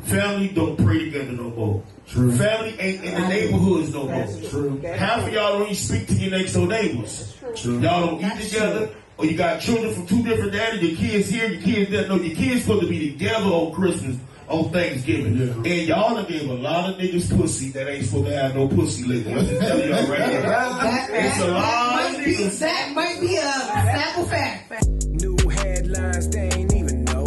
Family don't pray together no more. True. Family ain't in the neighborhoods no more. True. Half of y'all don't even speak to your next door neighbors. True. Y'all don't eat together, or you got children from two different daddies. Your kids here, your kids there. No, your kids supposed to be together on Christmas, on Thanksgiving. Yeah. And y'all done gave a lot of niggas pussy that ain't supposed to have no pussy lately. I'm just telling y'all right now. It's a lot of niggas. That might be a sample fact. New headlines, they ain't even know.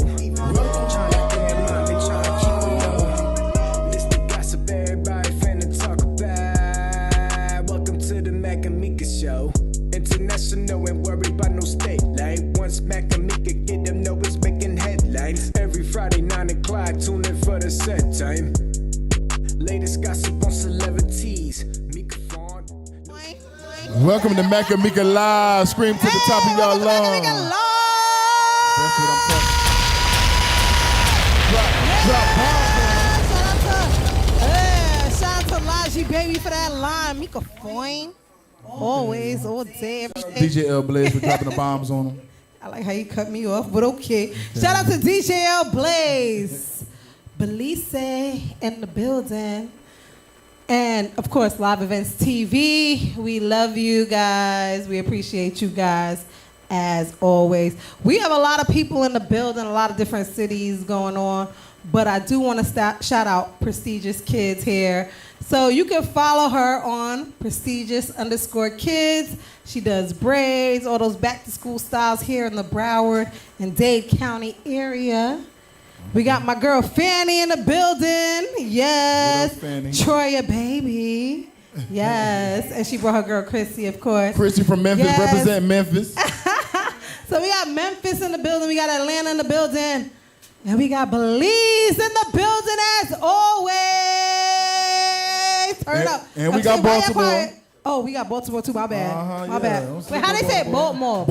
Show. International and worry about no state line. Once Mac and Meeka get them know it's making headlines. Every Friday 9 o'clock, tune in for the set time. Latest gossip on celebrities. Meeka Fawn. Welcome to Mac and Meeka Live. Scream to the top of y'all lungs. That's what I'm talking about. Shout out to Laji Baby for that line. Meeka Fawn. Always, all day, every day. DJ L Blaze for dropping the bombs on him. I like how you cut me off, but okay. Shout out to DJ L Blaze. Belize in the building. And, of course, Live Events TV. We love you guys. We appreciate you guys, as always. We have a lot of people in the building, a lot of different cities going on. But I do want to shout out Prestigious Kids here. So you can follow her on prestigious_kids. She does braids, all those back-to-school styles here in the Broward and Dade County area. We got my girl Fanny in the building. Yes. What up, Fanny? Troya baby. Yes. And she brought her girl Chrissy, of course. Chrissy from Memphis, yes. Represent Memphis. So we got Memphis in the building. We got Atlanta in the building. And we got Belize in the building as always. Turn up. And we got Baltimore. Oh, we got Baltimore too. My bad. My bad. Wait, how they say it? Baltimore.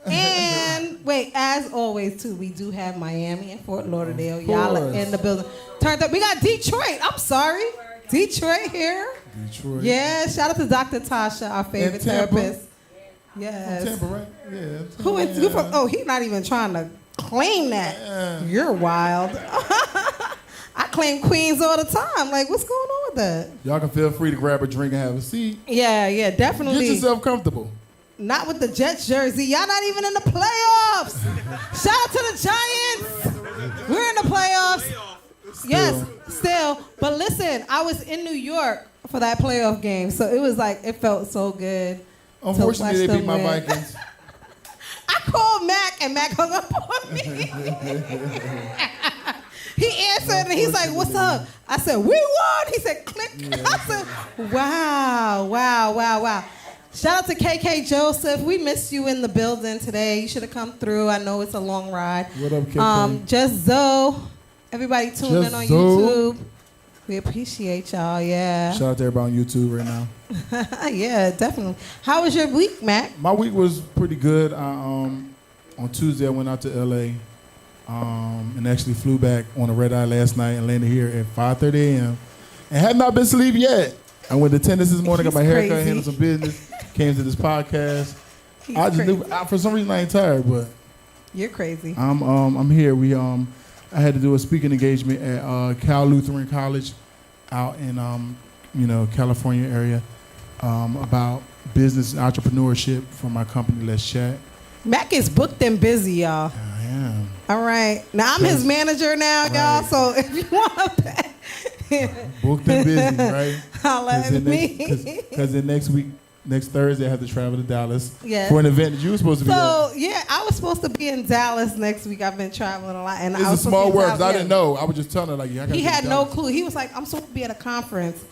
And wait, as always too, we do have Miami and Fort Lauderdale. Y'all are in the building. Turned up. We got Detroit. I'm sorry. Detroit here. Detroit. Yeah, shout out to Dr. Tasha, our favorite therapist. Yes. Tampa, right? Yeah. Who from? Oh, he's not even trying to claim that. Yeah. You're wild. I claim Queens all the time. Like, what's going on with that? Y'all can feel free to grab a drink and have a seat. Yeah, definitely. Get yourself comfortable. Not with the Jets jersey. Y'all not even in the playoffs. Shout out to the Giants. We're in the playoffs. Yes, still. But listen, I was in New York for that playoff game, so it was like, it felt so good. Unfortunately, they beat my Vikings. I called Mac, and Mac hung up on me. He answered, and he's like, what's up? I said, we won. He said, click. Yeah. I said, wow. Shout out to KK Joseph. We missed you in the building today. You should have come through. I know it's a long ride. What up, KK? Just Zoe. Everybody tune in on YouTube. We appreciate y'all. Yeah. Shout out to everybody on YouTube right now. Yeah, definitely. How was your week, Mac? My week was pretty good. On Tuesday, I went out to LA and actually flew back on a red eye last night and landed here at 5:30 a.m. and have not been asleep yet. I went to tennis this morning, got my hair cut, handled some business, came to this podcast. I just knew, for some reason I ain't tired, but you're crazy. I'm here. I had to do a speaking engagement at Cal Lutheran College out in California area about business and entrepreneurship for my company. Let's Chat. Mac is booked and busy, y'all. I am. All right. Now, I'm his manager now, y'all, so if you want to pay. Booked and busy, right? Holla at me. Because then next Thursday, I have to travel to Dallas for an event that you were supposed to be at. So, yeah, I was supposed to be in Dallas next week. I've been traveling a lot. And it's I was a small world, because I yeah. didn't know. I was just telling her, like, yeah, I got to He had Dallas. no clue. He was like, I'm supposed to be at a conference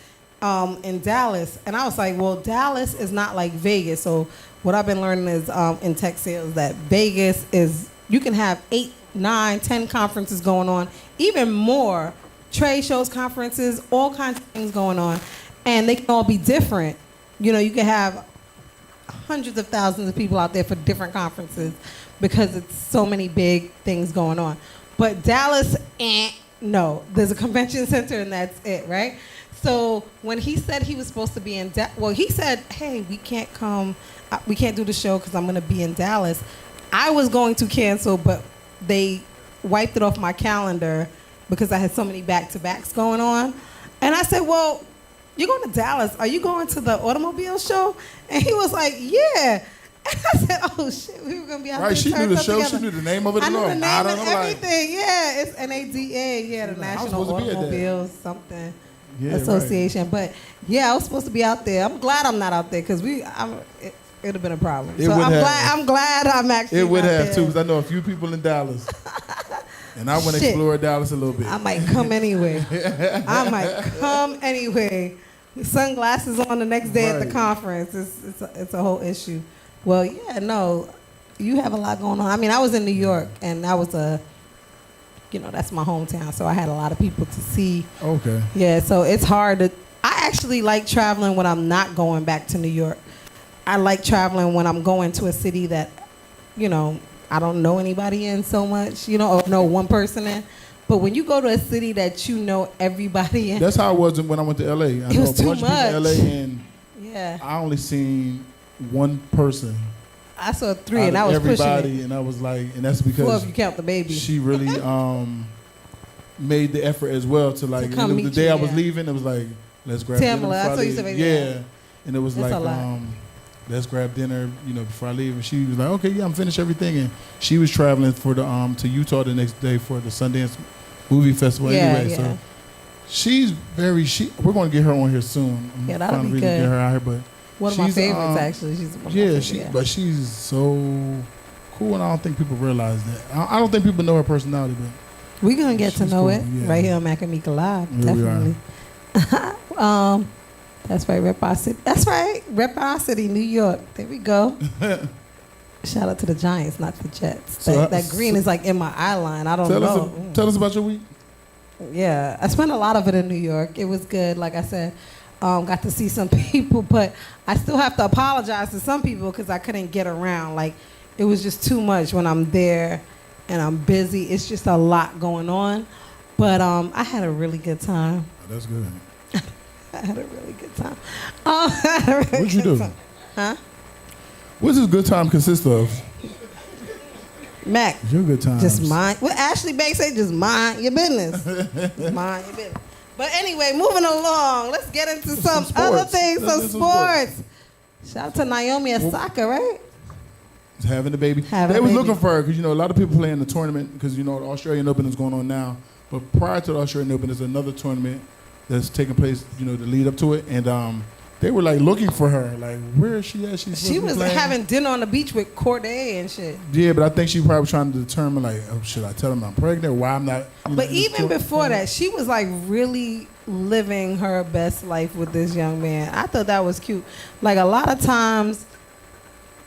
in Dallas. And I was like, well, Dallas is not like Vegas. So what I've been learning is in tech sales that Vegas is, you can have 8, 9, 10 conferences going on, even more trade shows, conferences, all kinds of things going on. And they can all be different. You know, you can have hundreds of thousands of people out there for different conferences because it's so many big things going on. But Dallas, no. There's a convention center and that's it, right? So when he said he was supposed to be in he said, hey, we can't come, we can't do the show because I'm going to be in Dallas. I was going to cancel, but they wiped it off my calendar because I had so many back-to-backs going on. And I said, well, you're going to Dallas. Are you going to the automobile show? And he was like, yeah. And I said, oh, shit, we were going to be out there. Right, she knew the show. Together. She knew the name of it. I knew the name and everything. Like, yeah, it's NADA. Yeah, the National Automobile something Association. Right. But, yeah, I was supposed to be out there. I'm glad I'm not out there because it would have been a problem. I'm glad I'm actually It would not have, there. too, because I know a few people in Dallas. And I want to explore Dallas a little bit. I might come anyway. Sunglasses on the next day at the conference. It's a whole issue. Well, yeah, no, you have a lot going on. I mean, I was in New York, and that was that's my hometown, so I had a lot of people to see. Okay. Yeah, so it's hard to. I actually like traveling when I'm not going back to New York. I like traveling when I'm going to a city that, I don't know anybody in so much, or know one person in. But when you go to a city that you know everybody in. That's how it was when I went to L.A. I know was a too bunch of people in L.A. and yeah. I only seen one person. I saw 3 and I was everybody, pushing it. And I was like, and that's because 4 if you count the baby. She really made the effort as well to like. To the day I was leaving, it was like, let's grab Tamala, dinner. I saw you say yeah, and it was that's like, let's grab dinner, before I leave. And she was like, okay, yeah, I'm finished everything. And she was traveling for the to Utah the next day for the Sundance Movie Festival anyway. Yeah. So we're going to get her on here soon. Yeah, that'll be good. Get her out here, but one of my favorites actually. She's one of my favorites, but she's so cool, and I don't think people realize that. I don't think people know her personality, but we're gonna get to know it right here on Mac and Meeka Live. Definitely. That's right, Rep Our City. That's right, Rep Our City, New York. There we go. Shout out to the Giants, not the Jets. That green is like in my eye line. I don't know. Tell us about your week. Yeah, I spent a lot of it in New York. It was good, like I said. Got to see some people, but I still have to apologize to some people because I couldn't get around. Like, it was just too much when I'm there and I'm busy. It's just a lot going on. But I had a really good time. Oh, that's good. I had a really good time. What'd you do? Huh? What's this good time consist of? Mac. Your good time. Just mind. What Ashley Banks say, just mind your business. Just mind your business. But anyway, moving along, let's get into some other things, some sports. Shout out to Naomi Osaka, right? Having the baby. They was looking for her because, a lot of people play in the tournament because, the Australian Open is going on now. But prior to the Australian Open, there's another tournament that's taking place, to lead up to it. And they were, like, looking for her. Like, where is she at? She was having dinner on the beach with Corday and shit. Yeah, but I think she probably was trying to determine, like, oh, should I tell him I'm pregnant or why I'm not? But even before that, she was, like, really living her best life with this young man. I thought that was cute. Like, a lot of times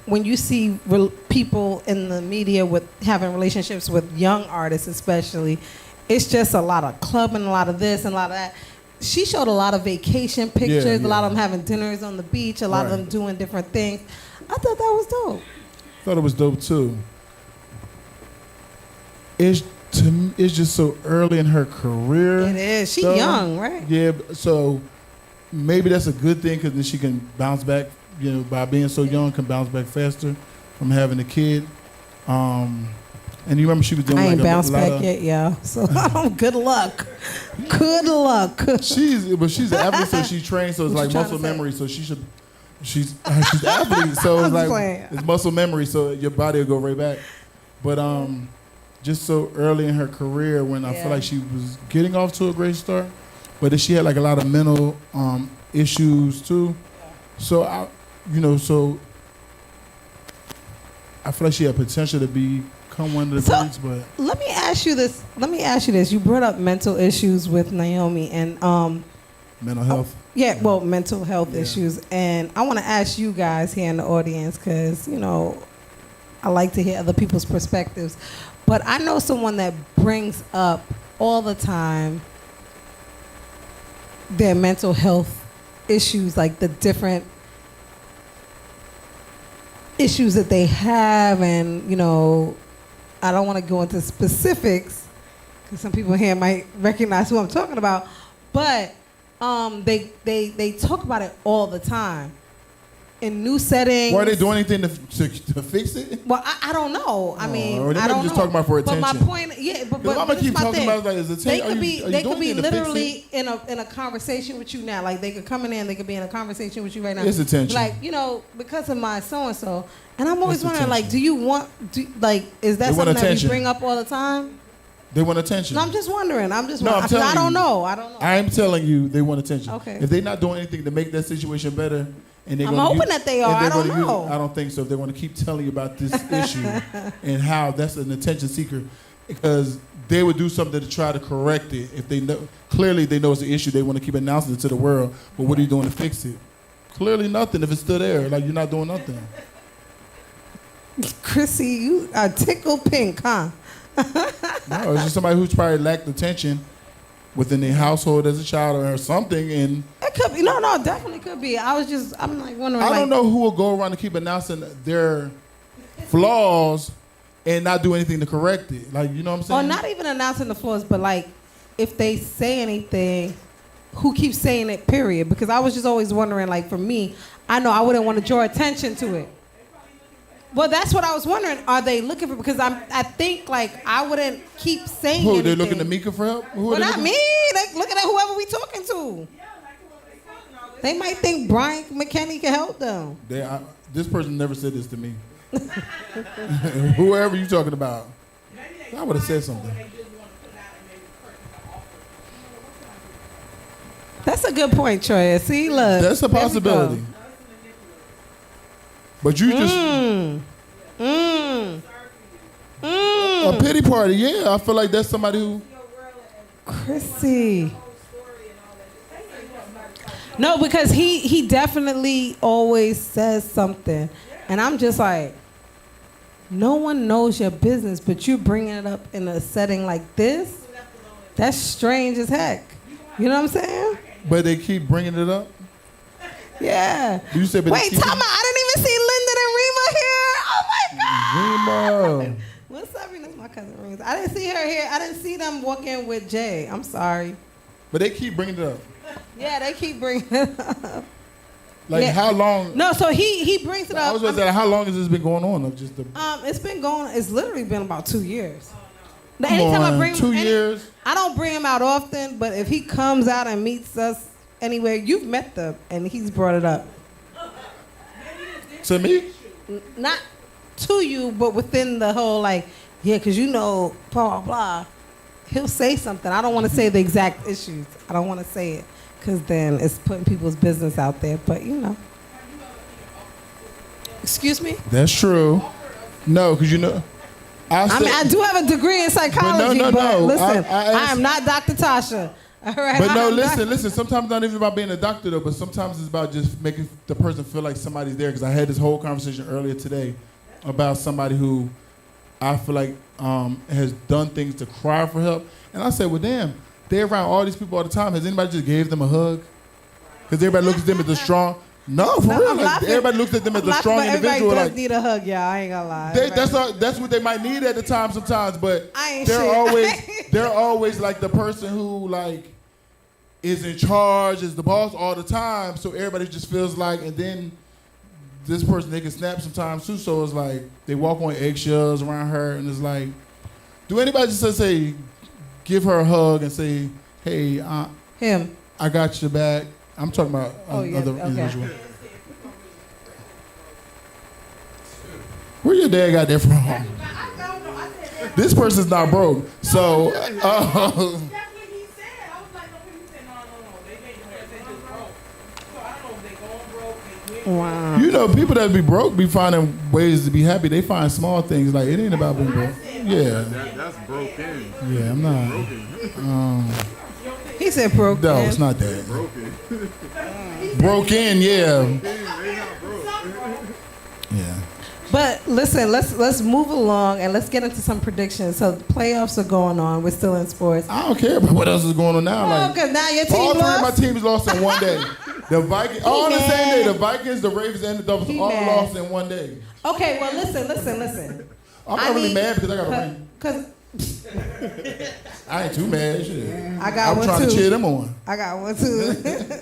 when you see people in the media with having relationships with young artists especially, it's just a lot of clubbing, a lot of this and a lot of that. she showed a lot of vacation pictures, Yeah, a lot yeah. of them having dinners on the beach, a lot of Right. them doing different things. I thought that was dope. Thought it was dope too. It's just so early in her career. It is. She though. young, right? Yeah, so maybe that's a good thing because then she can bounce back. You know, by being so young, can bounce back faster from having a kid. And you remember she was doing I like ain't a bounced lot back of, yet, y'all. So good luck. Good luck. She's an athlete, so she trains, so it's What you like trying muscle to say? memory. So she's an athlete, so it's I'm like playing. it's muscle memory, so your body will go right back. But just so early in her career, when I Yeah. feel like she was getting off to a great start, but then she had like a lot of mental issues too. So I feel like she had potential to become one of the So- greats, but Let me ask you this. You brought up mental issues with Naomi and mental health. yeah, well, mental health Yeah. issues. And I want to ask you guys here in the audience because, I like to hear other people's perspectives. But I know someone that brings up all the time their mental health issues, like the different issues that they have. And, I don't want to go into specifics because some people here might recognize who I'm talking about. But they talk about it all the time in new settings. Why are they doing anything to fix it? Well, I don't know. I mean, or they I might don't just know. talking about for But my attention. point, yeah, but Because I'm gonna this keep my talking thing. about like, is it They could be doing literally in a conversation with you now. Like they could come in there and they could be in a conversation with you right now. It's attention. Like because of my so and so, and I'm always It's wondering, like, attention. do you want, is that They want something that we attention. bring up all the time? They want attention. No, I'm just wondering. No, I'm 'cause telling I don't you. know. I don't know. I'm telling you, they want attention. Okay. If they're not doing anything to make that situation better, and they're I'm gonna hoping that they are. and they're I don't gonna use- know. I don't think so. If they want to keep telling you about this issue and how that's an attention seeker, because they would do something to try to correct it. If they know clearly they know it's an issue, they want to keep announcing it to the world. But what are you doing to fix it? Clearly nothing. If it's still there, like you're not doing nothing. Chrissy, you are tickled pink, huh? No, it's just somebody who's probably lacked attention within their household as a child or something. And It could be. No, definitely could be. I'm like wondering. I don't know who will go around and keep announcing their flaws and not do anything to correct it. Like, you know what I'm saying? Or not even announcing the flaws, but like if they say anything, who keeps saying it, period? Because I was just always wondering, like for me, I know I wouldn't want to draw attention to it. Well, that's what I was wondering. Are they looking for? Because I think like I wouldn't keep saying Who? anything. They're looking to Meeka for help? Who are Well, they not looking- me. They looking at whoever we talking to. They might think Brian McKinney can help them. This person never said this to me. Whoever you talking about. I would have said something. That's a good point, Troy. See, look. That's a there we go. possibility. But you just a pity party, yeah. I feel like that's somebody who Chrissy. No, because he definitely always says something. And I'm just like, no one knows your business, but you bringing it up in a setting like this? That's strange as heck. You know what I'm saying? but they keep bringing it up. Yeah. You said, but they Wait, keep- Tama, I didn't even see Lyndon and Rima here. Oh my God. Remo. What's up? That's my cousin Rima. I didn't see her here. I didn't see them walking with Jay. I'm sorry. But they keep bringing it up. Yeah, they keep bringing it up. Like Yeah. how long? No, so he brings it up. I was going to say, how long has this been going on? Of just the It's been going. It's literally been about 2 years. Now, Come anytime I on, bring 2 years. I don't bring him out often, but if he comes out and meets us anywhere, you've met them, and he's brought it up. To me? Not to you, but within the whole like, yeah, because blah blah blah. He'll say something. I don't want to say the exact issues. I don't want to say it because then it's putting people's business out there. But you know. Excuse me? That's true. No, because you know. I do have a degree in psychology, but no. listen, I I am not Dr. Tasha. All right, But no, I'm not- listen. Sometimes it's not even about being a doctor, though, but sometimes it's about just making the person feel like somebody's there. Because I had this whole conversation earlier today about somebody who I feel like has done things to cry for help. And I said, well, damn, they're around all these people all the time. Has anybody just gave them a hug? Because everybody looks at them as the strong. No, for real. Like, everybody looks at them as a strong individual. Everybody like, does need a hug, y'all. I ain't gonna lie. that's what they might need at the time sometimes. But I ain't they're always like the person who like is in charge, is the boss all the time. So everybody just feels like, and then this person they can snap sometimes too. So it's like they walk on eggshells around her, and it's like, do anybody just say, give her a hug and say, hey, him, I got your back. I'm talking about other individual. Where your dad got that from? This person's not broke, so. Wow. You know, people that be broke be finding ways to be happy. They find small things. Like, it ain't about being broke. Yeah. That's broken. Yeah, I'm not. He said broke. No, it's not that. Broken, yeah. Yeah. But listen, let's move along and let's get into some predictions. So the playoffs are going on. We're still in sports. I don't care about what else is going on now. Oh, Like, because now your team all three of my lost. teams lost in one day. The Vikings, all on the same day. The Vikings, the Ravens, and the Dolphins He all mad. lost in one day. Okay, well listen. I'm not really mad because I got a ring. Because I ain't too mad. Shit. I got I'm one trying too. to cheer them on. I got one too,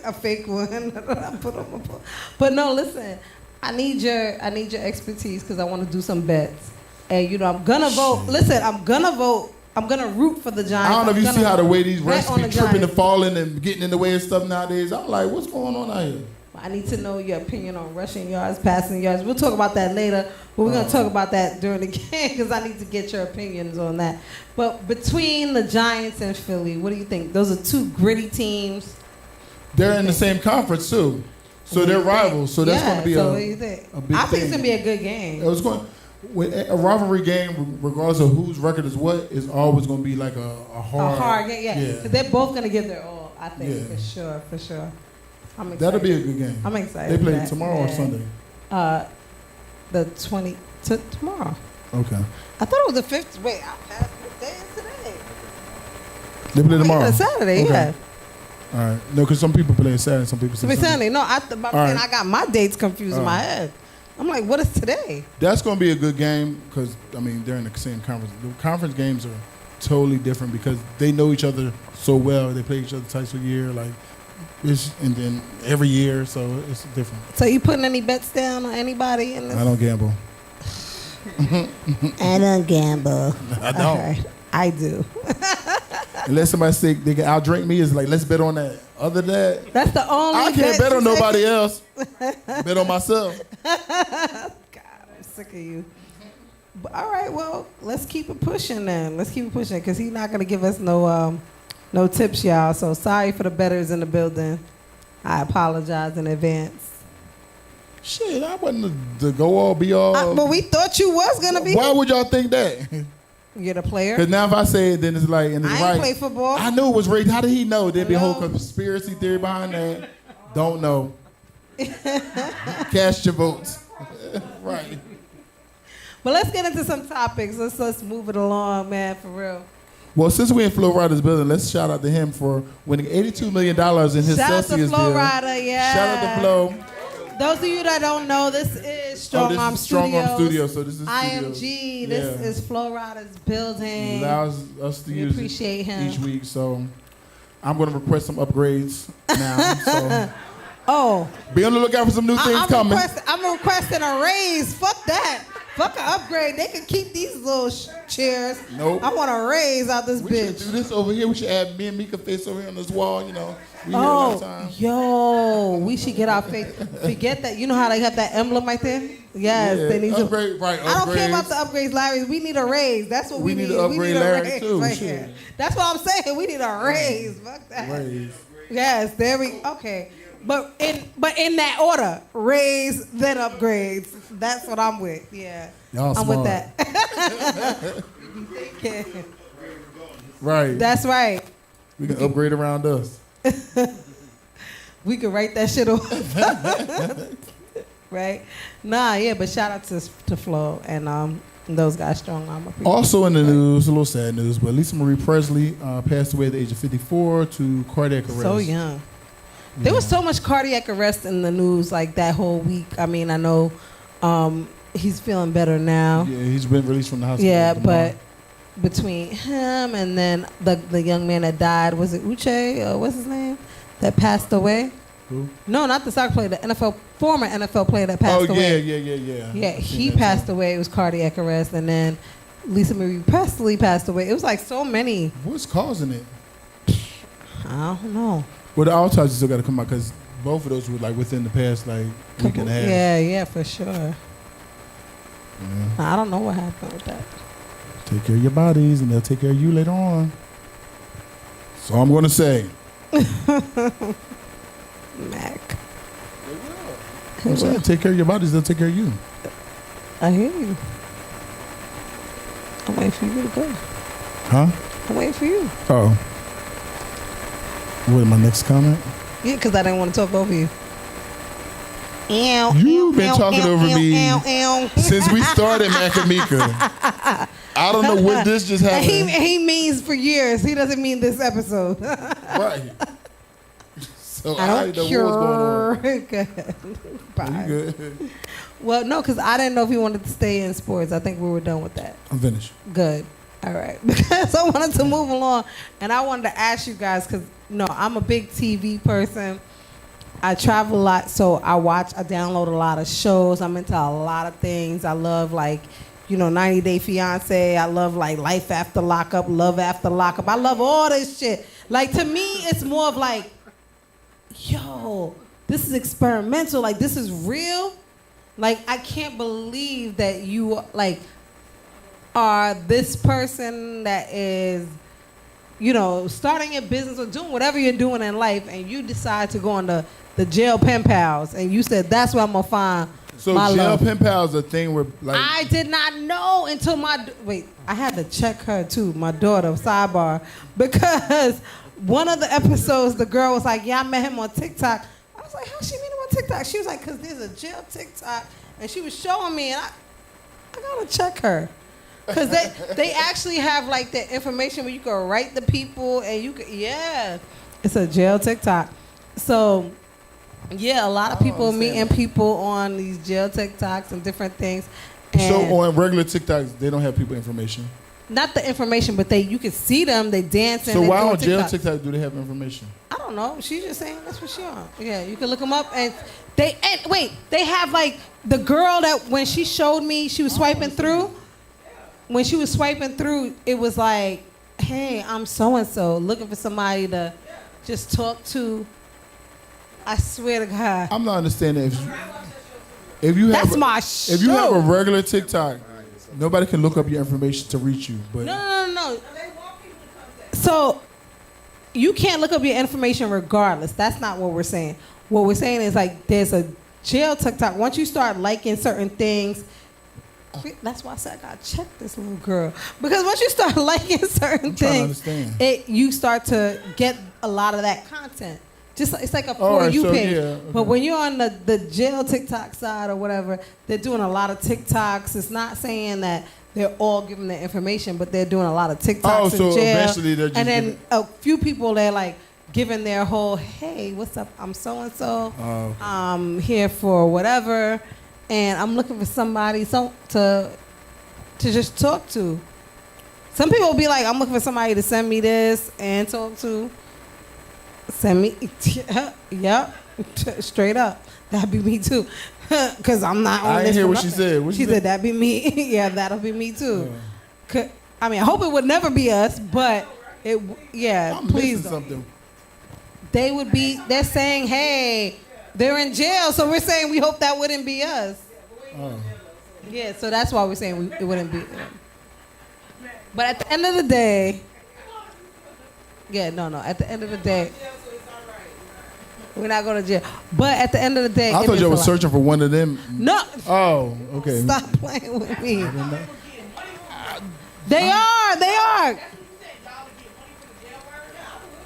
a fake one. I put on my phone. But no, listen. I need your expertise because I want to do some bets. And you know, I'm gonna vote. Listen, I'm gonna vote. I'm gonna root for the Giants. I don't know if you see how the way these refs bet on be the tripping and Giants. falling and getting in the way of stuff nowadays. I'm like, what's going on out here? I need to know your opinion on rushing yards, passing yards. We'll talk about that later, but we're going to talk about that during the game because I need to get your opinions on that. But between the Giants and Philly, what do you think? Those are two gritty teams. They're in the same conference too, so they're rivals. So that's going to be what do you think? a big I think it's thing. going to be a good game. It was going. A rivalry game, regardless of whose record is what, is always going to be like a hard game, yeah. 'Cause they're both going to give their all, I think, Yeah. for sure. I'm excited. That'll be a good game. I'm excited. They play for that. tomorrow or Sunday? The 20 tomorrow. Okay. I thought it was the 5th. Wait, what day is today? They play tomorrow. Yeah, Saturday, Okay. yeah. All right. No, because some people play Saturday, some people say It's Sunday. Sunday. No, right. I got my dates confused in my head. I'm like, what is today? That's going to be a good game because, I mean, they're in the same conference. The conference games are totally different because they know each other so well. They play each other twice a year, like, and then every year, so it's different. So you putting any bets down on anybody in this? I don't gamble. I don't gamble. I don't. Right. I do. Unless somebody say they can outdrink me, it's like, let's bet on that. Other than that, That's the only I can't bet on you say. nobody else. Bet on myself. God, I'm sick of you. But, all right, well, let's keep it pushing then. Let's keep it pushing because he's not going to give us no tips, y'all. So sorry for the bettors in the building. I apologize in advance. Shit, I wasn't the go all be all. But we thought you was going to be. Why would y'all think that? You're the player. Because now if I say it, then it's like, and it's I right. ain't play football. I knew it was rigged. How did he know? There'd be a whole Hello? conspiracy theory behind that. Don't know. Cast your votes. Right. But let's get into some topics. Let's move it along, man, for real. Well, since we're in Flo Rida's building, let's shout out to him for winning $82 million in his Shout out to Celsius Flo deal. Rida, yeah. Shout out to Flo. Those of you that don't know, this is Strong this Arm is Strong Arm Studios. Studios. So this is IMG. This Yeah. is Flo Rida's building. He allows us to We use appreciate it him. each week. So I'm going to request some upgrades now. So Oh, be on the lookout for some new things coming. I'm requesting a raise. Fuck that. Fuck an upgrade. They can keep these little chairs. Nope. I want a raise out this We should bitch. do this over here. We should add me and Meeka face over here on this wall. You know, we here all the time. Yo, we should get our face. Forget that. You know how they have that emblem right there? Yes, Yeah, they need to. upgrade, right? I don't care about upgrades. the upgrades, Larry. We need a raise. That's what we We need need. to upgrade Larry, raise too, right shit. here. That's what I'm saying. We need a raise. Fuck that. Raise. Yes, there we. Okay, but in that order, raise then upgrades. That's what I'm with. Yeah, Y'all I'm smart. with that. Yeah. Right. That's right. We can upgrade around us. We could write that shit off. Right? Nah, yeah, but shout out to Flo. And Those guys strong armor people. Also in the news, a little sad news, but Lisa Marie Presley passed away at the age of 54 to cardiac arrest. So young. There was so much cardiac arrest in the news like that whole week. I mean, I know he's feeling better now. Yeah, he's been released from the hospital. Yeah, but between him and then the young man that died, was it Uche or what's his name, that passed away? Who? No, not the soccer player, the former NFL player that passed away. Yeah. Yeah, he passed away. It was cardiac arrest, and then Lisa Marie Presley passed away. It was like so many. What's causing it? I don't know. Well, the autopsy still got to come out because both of those were like within the past like week and a half. Yeah, for sure. Yeah. I don't know what happened with that. Take care of your bodies, and they'll take care of you later on. So I'm going to say. Mac. I'm saying, take care of your bodies, they'll take care of you. I hear you. I'm waiting for you to go. Huh? I'm waiting for you. Oh. What, my next comment? Yeah, because I didn't want to talk over you. You've been talking over me since we started Mac and Meeka. I don't know what this just happened. He means for years. He doesn't mean this episode. Right. So I don't know what's going on. Good. Bye. You good? Well, no, because I didn't know if he wanted to stay in sports. I think we were done with that. I'm finished. Good. All right. Because I wanted to move along, and I wanted to ask you guys, because, I'm a big TV person. I travel a lot, so I download a lot of shows. I'm into a lot of things. I love, 90 Day Fiance. I love, Life After Lockup, Love After Lockup. I love all this shit. To me, it's more of yo, this is experimental. This is real. I can't believe that you, are this person that is, starting a business or doing whatever you're doing in life, and you decide to go on the jail pen pals, and you said, that's where I'm going to find my jail love. pen pals a thing where, I did not know until I had to check her, too, my daughter, sidebar, because one of the episodes, the girl was like, yeah, I met him on TikTok. I was like, how she meet him on TikTok? She was like, because there's a jail TikTok. And she was showing me, and I got to check her. Because they actually have, the information where you can write the people, and you can, it's a jail TikTok. So, a lot of people meeting people on these jail TikToks and different things. And so on regular TikToks, they don't have people information? Not the information, but you can see them. They dancing. So why on jail TikTok do they have information? I don't know. She's just saying that's what she on. Yeah, you can look them up, and they have the girl that when she showed me, she was swiping through. When she was swiping through, it was like, hey, I'm so and so looking for somebody to just talk to. I swear to God. I'm not understanding if you have that's my show. If you have a regular TikTok, nobody can look up your information to reach you. But No. So you can't look up your information regardless. That's not what we're saying. What we're saying is there's a jail TikTok. Once you start liking certain things, that's why I said I gotta check this little girl. Because once you start liking certain things, you start to get a lot of that content. Just it's like a For You page. Yeah, okay. But when you're on the jail TikTok side or whatever, they're doing a lot of TikToks. It's not saying that they're all giving the information, but they're doing a lot of TikToks in jail. Eventually they're just and then a few people they're giving their whole, hey, what's up? I'm so and so. I'm here for whatever, and I'm looking for somebody to just talk to. Some people will be like, I'm looking for somebody to send me this and talk to. Send me, yep, straight up. That'd be me too, because I'm not on this. I didn't hear what she said. She said that'd be me. Yeah, that'll be me too. I mean, I hope it would never be us, but I'm please. Something. They would be. They're saying, hey, they're in jail, so we're saying we hope that wouldn't be us. Yeah, so that's why we're saying it wouldn't be. But at the end of the day. No. At the end of the day, we're not going to jail. But at the end of the day, I thought you were searching for one of them. No. Oh, okay. Stop playing with me. They are.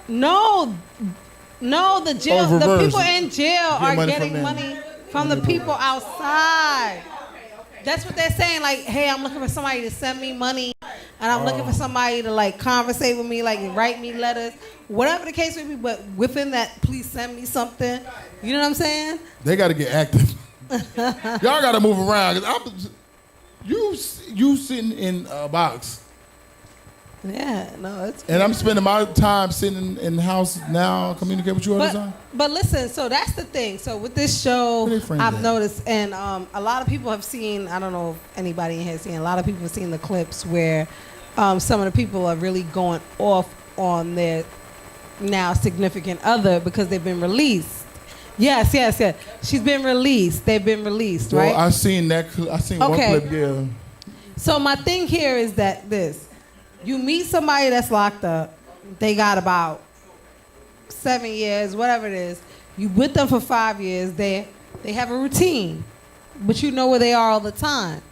No, the jail. The people in jail are getting money from the people outside. That's what they're saying. Like, hey, I'm looking for somebody to send me money, and I'm looking for somebody to like conversate with me, like write me letters, whatever the case may be. But within that, please send me something. You know what I'm saying? They got to get active. Y'all got to move around. 'Cause you sitting in a box. Yeah, no, it's. And I'm spending my time sitting in the house now, communicate with you all the time. But listen, so that's the thing. So with this show, Where they framed I've at? noticed, and a lot of people have seen. I don't know if anybody in here has seen. A lot of people have seen the clips where some of the people are really going off on their now significant other because they've been released. Yes. She's been released. They've been released, right? Well, I seen that. I seen one clip. Yeah. So my thing here is that you meet somebody that's locked up. They got about 7 years, whatever it is. You with them for 5 years. They have a routine, but you know where they are all the time.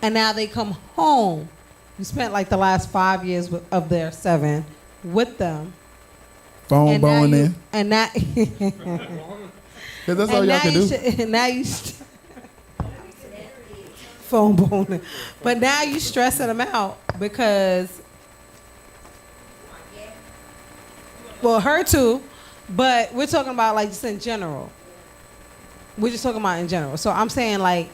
And now they come home. You spent like the last 5 years of their 7 with them. Phone bone in. And that. Cause that's all y'all can do. Phone boning. But now you stressing them out because, well, her too, but we're talking about like just in general. We're just talking about in general. So I'm saying like,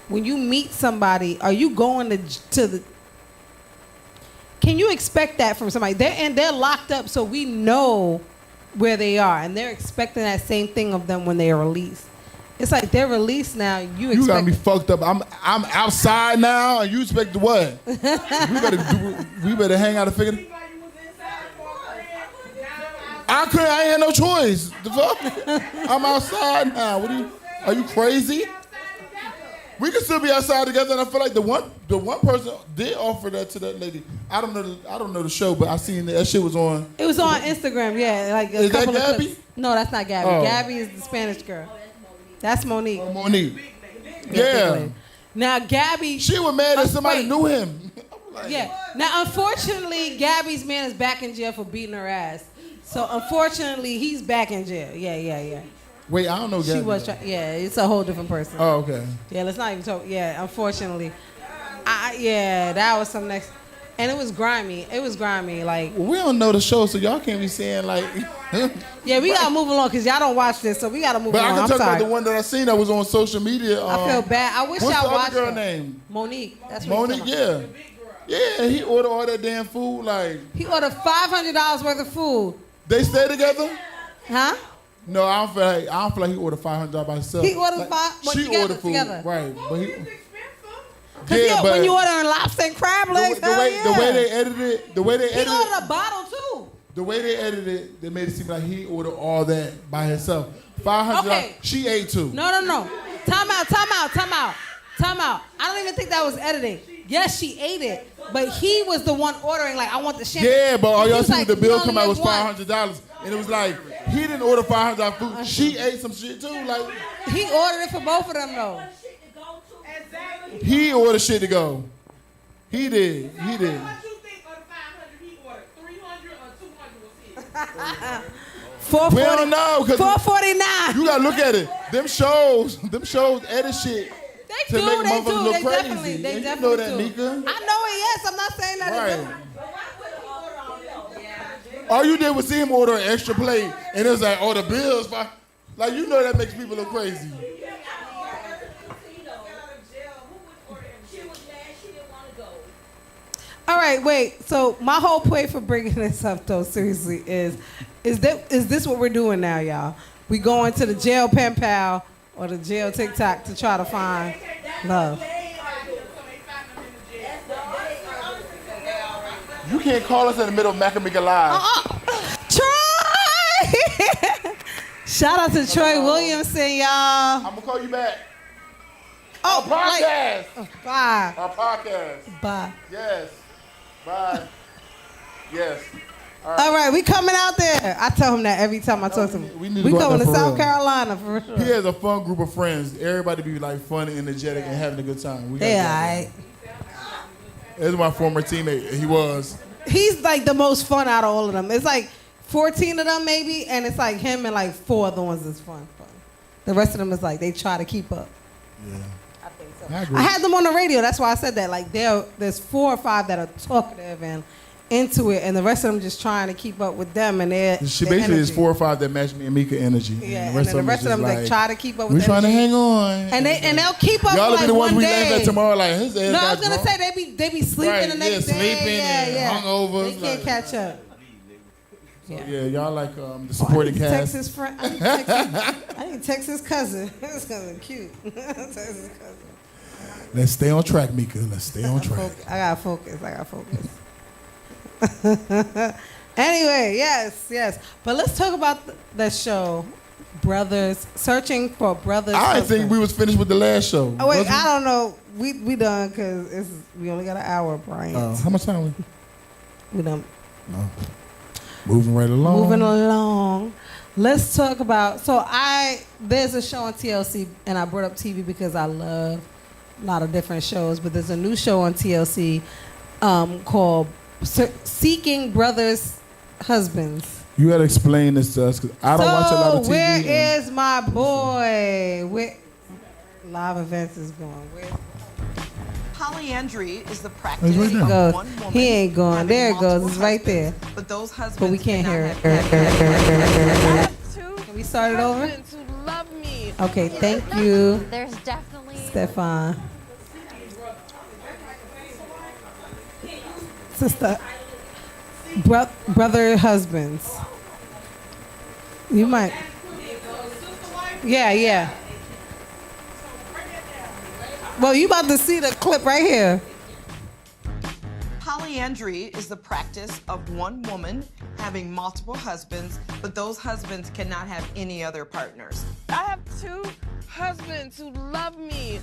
when you meet somebody, are you going to the? Can you expect that from somebody? They're locked up, so we know where they are, and they're expecting that same thing of them when they are released. It's like they're released now. You got me fucked up. I'm outside now, and you expect what? we better hang out and figure it. I ain't had no choice. The fuck? I'm outside now. Are you crazy? We can still be outside together, and I feel like the one person did offer that to that lady. I don't know the show, but I seen that shit was on. It was on Instagram, yeah. Like a Is couple that of Gabby? clips. No, that's not Gabby. Oh. Gabby is the Spanish girl. That's Monique. Oh, Monique. Yeah. Now Gabby. She was mad that somebody knew him. Yeah. Now unfortunately, Gabby's man is back in jail for beating her ass. So unfortunately, he's back in jail. Yeah. Wait, I don't know Gabby. She was yeah, it's a whole different person. Oh, okay. Yeah, let's not even talk. Yeah, unfortunately. That was some next. And it was grimy. Like. Well, we don't know the show, so y'all can't be saying like. Yeah, we gotta move along because y'all don't watch this, so we gotta move but along. I can I'm talk sorry. about the one that I seen that was on social media. I feel bad. I wish what's y'all the watched other girl her. name? Monique. That's what Monique, yeah. Yeah, he ordered all that damn food. Like he ordered $500 worth of food. They stay together? Huh? No, I don't feel like he ordered $500 by himself. He ordered she ordered food, together. right? But Because when you ordering lobster and crab legs, the way they edited it, he ordered a bottle too. The way they edited it, they made it seem like he ordered all that by himself. $500. Okay. She ate too. No. Time out. I don't even think that was editing. Yes, she ate it, but he was the one ordering. Like, I want the champagne. Yeah, but all y'all see like, the bill you come out was only $500, and it was like he didn't order $500 food. She ate some shit too. Like he ordered it for both of them though. he ordered shit to go. He did. What you think of the 500 he ordered? 300 or 200 was his? We don't know because $449. you gotta look at it. Them shows edit shit They to make do. motherfuckers look They crazy. definitely And you do. know that, Meeka. I know it. Yes, I'm not saying that. Right. All you did was see him order an extra plate, and it was like, oh, the bills. Like, you know that makes people look crazy. All right, wait. So my whole point for bringing this up, though, seriously, is this what we're doing now, y'all? We going to the jail pen pal or the jail TikTok to try to find love. You can't call us in the middle of Meeka Live. Troy! Shout out to Troy Williamson, y'all. I'm going to call you back. Oh, Our podcast. Bye. Our podcast. Bye. Yes. Bye. Yes. All right, we coming out there. I tell him that every time I talk to him. We need to We go out going to there for South real. Carolina for sure. He has a fun group of friends. Everybody be like fun and energetic and having a good time. They all right. This is my former teammate. He was. He's like the most fun out of all of them. It's like 14 of them maybe, and it's like him and like 4 other ones that's fun. The rest of them is like they try to keep up. Yeah. I think so. I agree. I had them on the radio. That's why I said that. Like there's 4 or 5 that are talkative and into it, and the rest of them just trying to keep up with them and their. She their basically is energy. 4 or 5 that match me and Meeka energy. Yeah, and the rest and then the rest of them is like try to keep up with. We're trying to hang on. and they'll keep up. Y'all for will like be the ones one we day. laugh at tomorrow. Like his ass No, I got was gonna drunk. say they be sleeping Right, the next yeah, day. sleeping and hungover. They can't catch up. Yeah, y'all like the supporting cast. Texas friend. I need Texas cousin. This cousin cute. Texas cousin. Let's stay on track, Meeka. Let's stay on track. I gotta focus. Anyway, yes. But let's talk about the show, Brothers, Searching for Brothers. I think we was finished with the last show. Oh wait, wasn't I don't know. We done because we only got an hour, Brian. how much time We done. No. Moving right along. Moving along. Let's talk about. There's a show on TLC, and I brought up TV because I love a lot of different shows. But there's a new show on TLC called Seeking Brothers Husbands. You gotta explain this to us because I don't watch a lot of TV. Where is my boy? Where live events is going? Where? Polyandry is the practice right there. of Goes. one woman. He ain't going. having There it goes. multiple It's right there. husbands, But those husbands. But we can't hear it. Can we start it over? Who love me. Okay, thank you, There's definitely Stefan. Sister, brother husbands. You might. Yeah. Well, you about to see the clip right here. Polyandry is the practice of one woman having multiple husbands, but those husbands cannot have any other partners. I have 2 husbands who love me.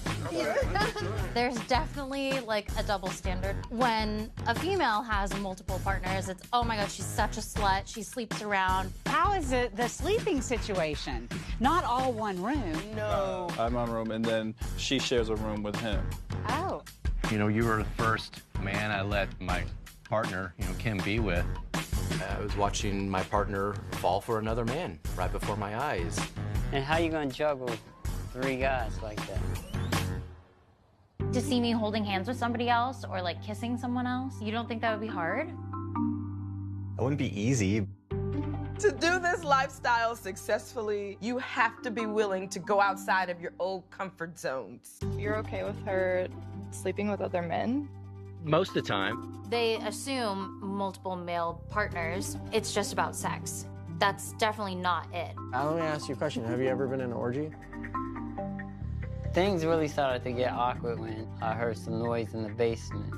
there's definitely like a double standard. When a female has multiple partners, it's, oh my God, she's such a slut. She sleeps around. How is it the sleeping situation? Not all one room. No. I have my own room, and then she shares a room with him. Oh. You know, you were the first man I let my partner, Kim, be with. I was watching my partner fall for another man right before my eyes. And how you gonna juggle 3 guys like that? To see me holding hands with somebody else or like kissing someone else, you don't think that would be hard? It wouldn't be easy. To do this lifestyle successfully, you have to be willing to go outside of your old comfort zones. You're okay with her sleeping with other men? Most of the time. They assume multiple male partners. It's just about sex. That's definitely not it. Let me ask you a question. Have you ever been in an orgy? Things really started to get awkward when I heard some noise in the basement,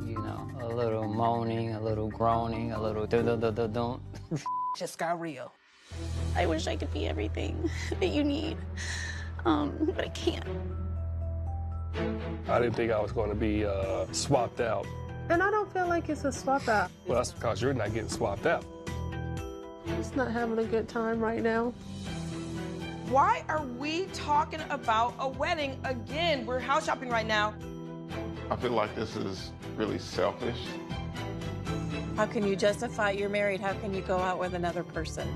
a little moaning, a little groaning, a little dun-dun-dun-dun-dun. Just got real. I wish I could be everything that you need, but I can't. I didn't think I was going to be swapped out. And I don't feel like it's a swap out. Well, that's because you're not getting swapped out. Just not having a good time right now. Why are we talking about a wedding again? We're house shopping right now. I feel like this is really selfish. How can you justify you're married? How can you go out with another person?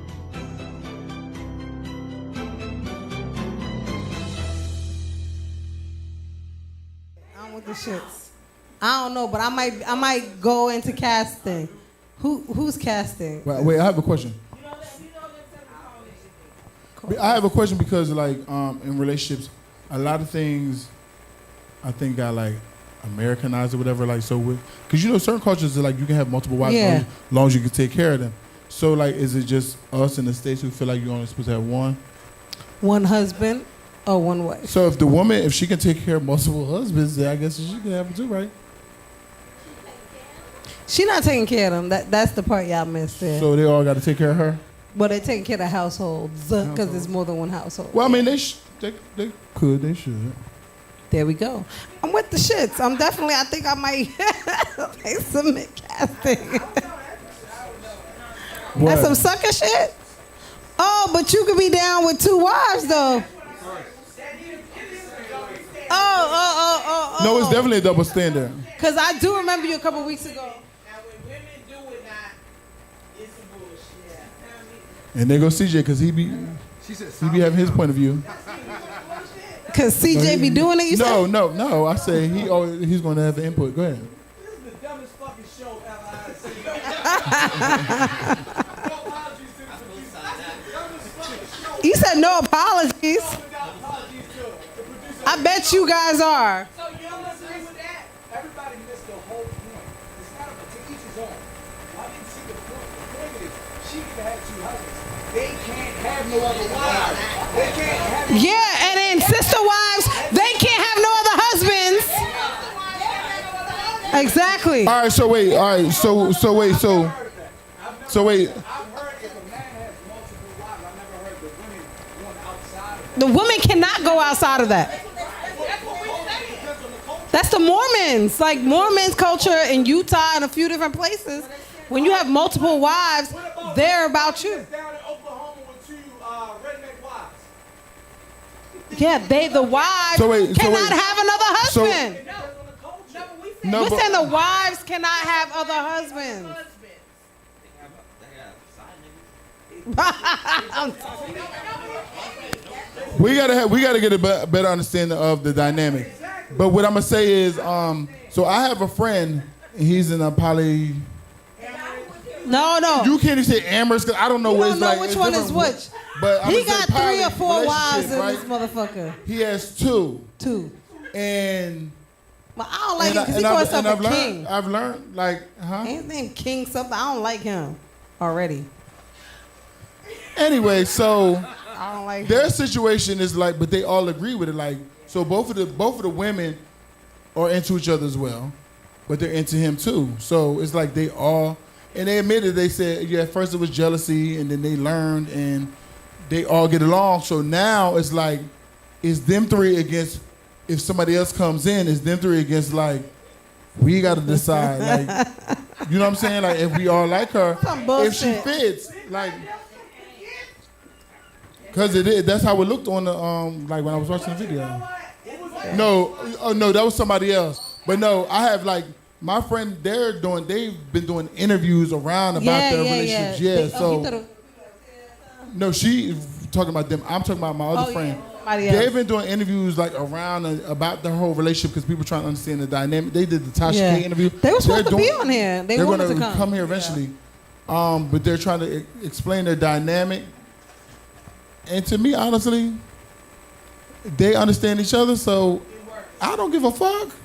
I'm with the shits. I don't know, but I might go into casting. Who's casting? Wait, I have a question. I have a question because, like, in relationships, a lot of things I think got like Americanized or whatever. Like, so because certain cultures are like you can have multiple wives as long as you can take care of them. So, like, is it just us in the States who feel like you're only supposed to have one husband or one wife? So, if the woman, if she can take care of multiple husbands, then I guess she can have them too, right? She not taking care of them. That's the part y'all missed there. So they all got to take care of her. But they're taking care of households because there's more than one household. Well, I mean, they could, they should. There we go. I'm with the shits. I think I might submit casting. That's some sucker shit. Oh, but you could be down with 2 wives though. Oh. No, it's definitely a double standard. Because I do remember you a couple weeks ago. And there goes CJ because he be having his point of view. Cause CJ be doing it. You said? No. I say he's going to have an input. Go ahead. This is the dumbest fucking show ever I've seen. No apologies to the producer. That's the dumbest fucking show. You said no apologies. I bet you guys are. So you don't agree with that? Everybody missed the whole point. It's not a to each his own. I didn't see the point. The point is, she could have had 2 husbands. They can't have no other wives. They can't have. Yeah, and then sister wives, they can't have no other husbands. Exactly. All right, so wait. All right, so wait. So wait. I've heard if a man has multiple wives, I've never heard the women going outside of The women cannot go outside of that. That's the Mormons. Like Mormons culture in Utah and a few different places. When you have multiple wives, they're about you. down in Oklahoma with 2 redneck wives. Yeah, the wives cannot have another husband. No, We're saying the wives cannot have other husbands. we gotta get a better understanding of the dynamic. But what I'm gonna say is, so I have a friend. He's in a poly. No. You can't even say amorous because I don't know You what don't it's know like. which It's one is different. which. But He got 3 or 4 wives in right? this motherfucker. He has 2. 2. And. But I don't like him because he calls himself a king. I've learned, like, His name King something. I don't like him already. Anyway, so I don't like their situation is like, but they all agree with it. Like, so both of the women are into each other as well, but they're into him too. So it's like they all, and they admitted, they said, yeah, at first it was jealousy, and then they learned, and they all get along. So now it's like, it's them 3 against. If somebody else comes in, it's them 3 against, like, we got to decide, like, you know what I'm saying? Like, if we all like her, if she fits, like, because that's how it looked on the, like, when I was watching the video. No, that was somebody else. But no, I have, like, my friend, they've been doing interviews around about their relationships. Yeah, so. No, she talking about them. I'm talking about my other friend. They've been doing interviews like around about the whole relationship because people trying to understand the dynamic. They did the Tasha K interview. They were supposed to be on here. They're going to come here eventually. But they're trying to explain their dynamic. And to me, honestly, they understand each other, so I don't give a fuck.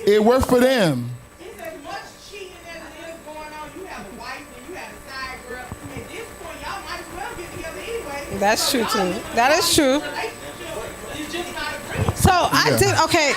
It worked for them. It's as much cheating as it is going on. You have a wife and you have a side girl. At this point, y'all might as well get together anyway. That's true too. That is true. So I did okay.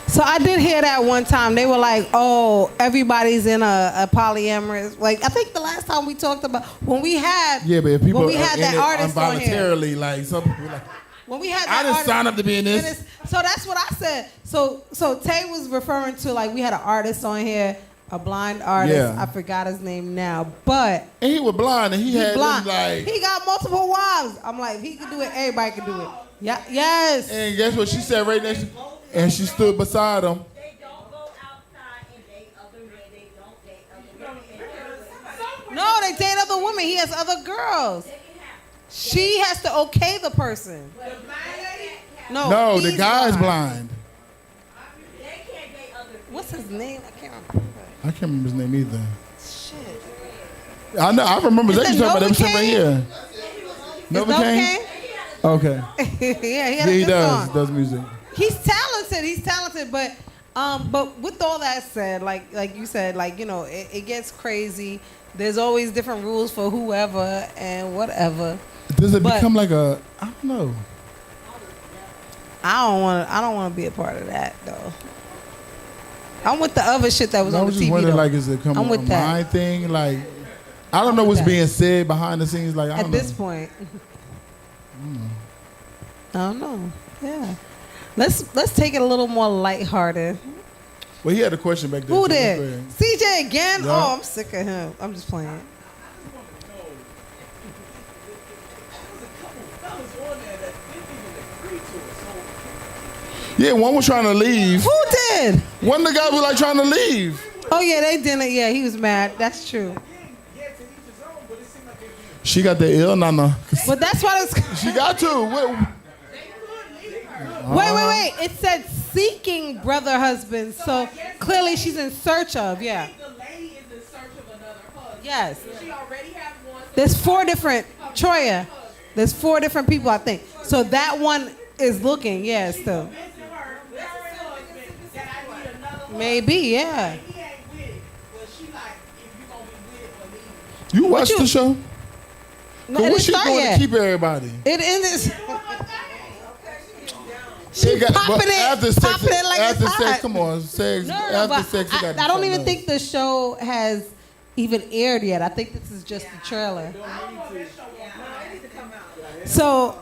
So I did hear that one time. They were like, "Oh, everybody's in a polyamorous." Like I think the last time we talked about when we had but if people when we had that artist on here. involuntarily, like some people like. When we had I didn't sign up to be in this. So that's what I said. So Tay was referring to like we had an artist on here, a blind artist. Yeah. I forgot his name now, but and he was blind and he had blind. them like He got multiple wives. I'm like, if he could do it, everybody can do it. Yeah, yes. And guess what she said right next? And she stood beside him. No, they date other women. He has other girls. She has to okay the person. No, the guy's blind. What's his name? I can't remember. I can't remember his name either. Shit. I know. I remember Is that it you talking about Nova that right here. Nova Kane? Okay. Yeah, he had a He good does. song. Does music. He's talented, but with all that said, like you said, like you know, it gets crazy. There's always different rules for whoever and whatever. Does it become like a? I don't know. I don't want to be a part of that though. I'm with the other shit that was I on was the just TV wondering, though. like, is it coming I'm with a that. mind thing? Like, I don't know what's that. being said behind the scenes. Like, I don't At know. this point, I don't know. Yeah, let's take it a little more lighthearted. Well, he had a question back there. Who too. Go did? ahead. CJ again? Yeah. Oh, I'm sick of him. I'm just playing. Yeah, one was trying to leave. Who did? One of the guys was like trying to leave. Oh yeah, they didn't. Yeah, he was mad. That's true. She got the ill nana. But that's what it's. She got to. Wait. It said seeking brother husband. So clearly she's in search of. Yeah. The lady is in search of another husband. Yes. She already has one. There's 4 different Troya. There's 4 different people, I think. So that one is looking. Yeah, still. Maybe. Yeah. You watched the show? No, So it what's didn't she start doing yet. to keep everybody? It is. She got, popping it, after sex, popping it like after it's sex, hot. come on, sex. No, after but sex, it got I don't even think the show has even aired yet. I think this is just the trailer. So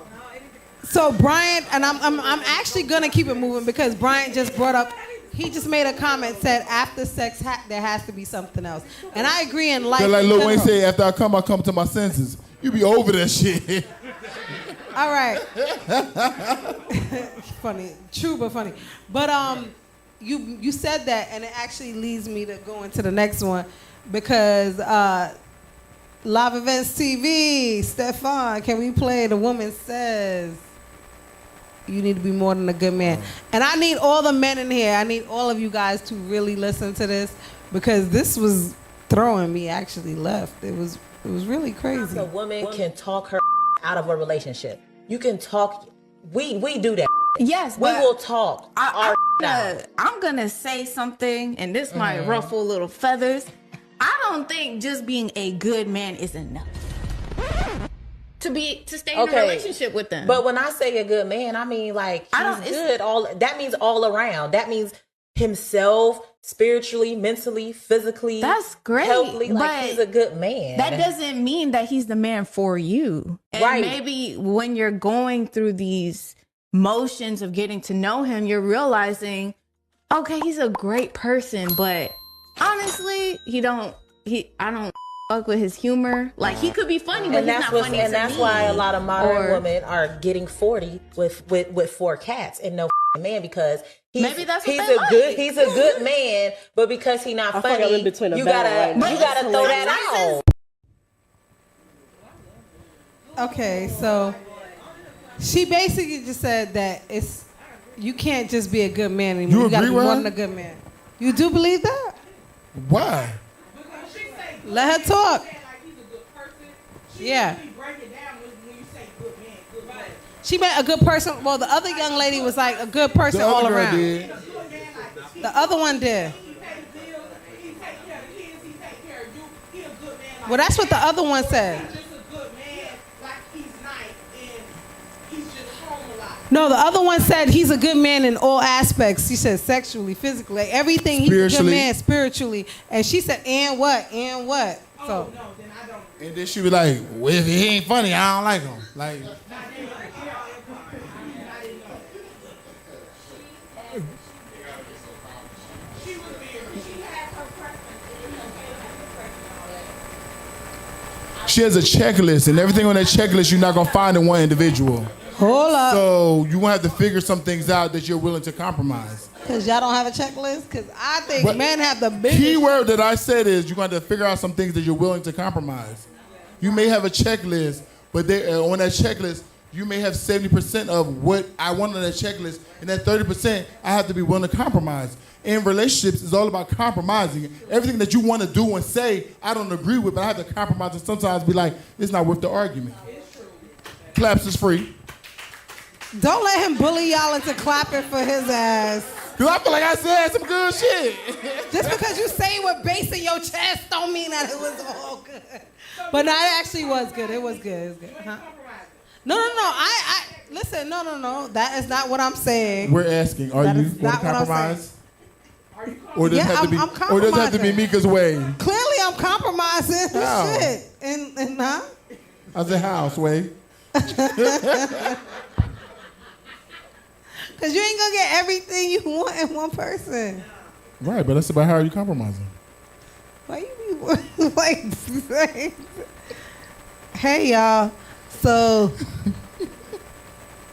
Brian, and I'm actually gonna keep it moving because Brian just brought up. He just made a comment, said after sex there has to be something else, and I agree in life. Like in Lil Wayne general. said, after I come to my senses. You be over that shit. All right. Funny, true but funny. But you said that, and it actually leads me to go into the next one because Live Events TV, Stefan, can we play The Woman Says You Need to Be More Than a Good Man? And I need all the men in here. I need all of you guys to really listen to this because this was throwing me actually left. It was really crazy. A woman can talk her out of a relationship. You can talk. We do that. Yes, we will talk. I'm gonna say something, and this might ruffle little feathers. I don't think just being a good man is enough to stay in a relationship with them. But when I say a good man, I mean like he's good. That means all around. That means himself, spiritually, mentally, physically. That's great. Healthily, like but he's a good man. That doesn't mean that he's the man for you. And Right. maybe when you're going through these motions of getting to know him, you're realizing, okay, he's a great person, but honestly, I don't fuck with his humor. Like he could be funny, but he's not funny to and that's me. why a lot of modern Or- women are getting 40 with 4 cats and no man because Maybe that's what he's they a like. good man, but because he's not I feel like funny, I'm in between a you battle gotta right now. you gotta throw that out. Okay, so she basically just said that you can't just be a good man anymore. You gotta agree be with more her? than a good man. You do believe that? Why? Let her talk. Yeah. She meant a good person. Well, the other young lady was like a good person The other all girl around. did. The other one did. Well, that's what the other one said. No, the other one said he's a good man in all aspects. She said sexually, physically, like everything. He's a good Spiritually. man spiritually. And she said, and what? And what? So. And then she was like, well, if he ain't funny, I don't like him. Like, she has a checklist, and everything on that checklist you're not gonna find in one individual. Hold up. So you gonna have to figure some things out that you're willing to compromise. Because y'all don't have a checklist? Because I think But men have the biggest. Key word that I said is you're going to have to figure out some things that you're willing to compromise. You may have a checklist, but on that checklist, you may have 70% of what I want on that checklist, and that 30%, I have to be willing to compromise. In relationships, it's all about compromising. Everything that you want to do and say, I don't agree with, but I have to compromise and sometimes be like, it's not worth the argument. Claps is free. Don't let him bully y'all into clapping for his ass. Because I feel like I said some good shit. Just because you say it with bass in your chest don't mean that it was all good. But no, it actually was good. It was good. It was good. Huh? No. I listen. No. That is not what I'm saying. We're asking, are That you is going to not what I'm compromise? Or does it have to be? I'm Or does it have to be compromising. Meeka's way? Clearly, I'm compromising. How? Shit. And huh? I said, how, Sway? Because you ain't going to get everything you want in one person. Right, but that's about how you compromising. Why you be like, hey, y'all. So,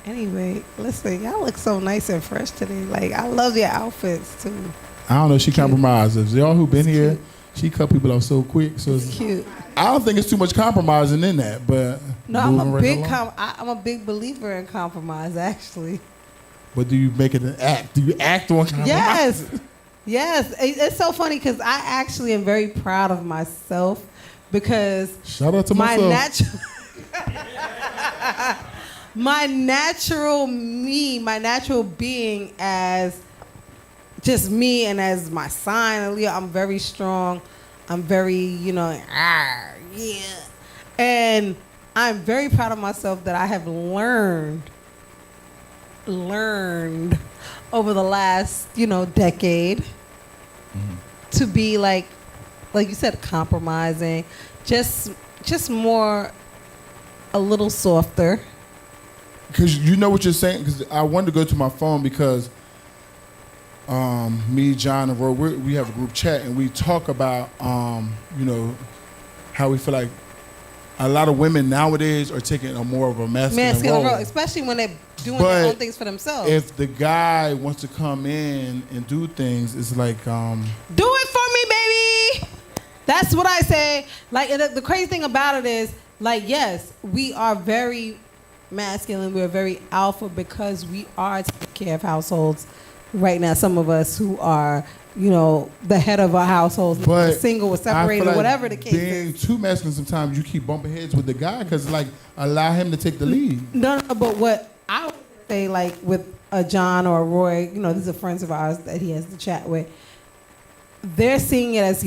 anyway, listen, y'all look so nice and fresh today. Like, I love your outfits, too. I don't know if she compromises. Y'all who been here, she cut people off so quick. So Cute. I don't think it's too much compromising in that, but No, I'm moving a right big along. I'm a big believer in compromise, actually. But do you make it an act? Do you act on compromise? Yes. Yes. It's so funny because I actually am very proud of myself because Shout out to my myself. my natural being as just me and as my sign, Leo, I'm very strong. I'm very, yeah. And I'm very proud of myself that I have learned over the last, decade to be like you said, compromising, just more a little softer. Because you know what you're saying. Because I wanted to go to my phone because me, John, and Ro, we have a group chat and we talk about how we feel like a lot of women nowadays are taking a more of a masculine role, especially when they're doing their own things for themselves. If the guy wants to come in and do things, it's like do it for me, baby. That's what I say. Like the crazy thing about it is, like, yes, we are very masculine. We're very alpha because we are taking care of households right now. Some of us who are, the head of our households, single or separated, whatever the case is. Being too masculine, sometimes you keep bumping heads with the guy because, like, allow him to take the lead. No, but what I would say, like, with a John or a Roy, these are friends of ours that he has to chat with. They're seeing it as,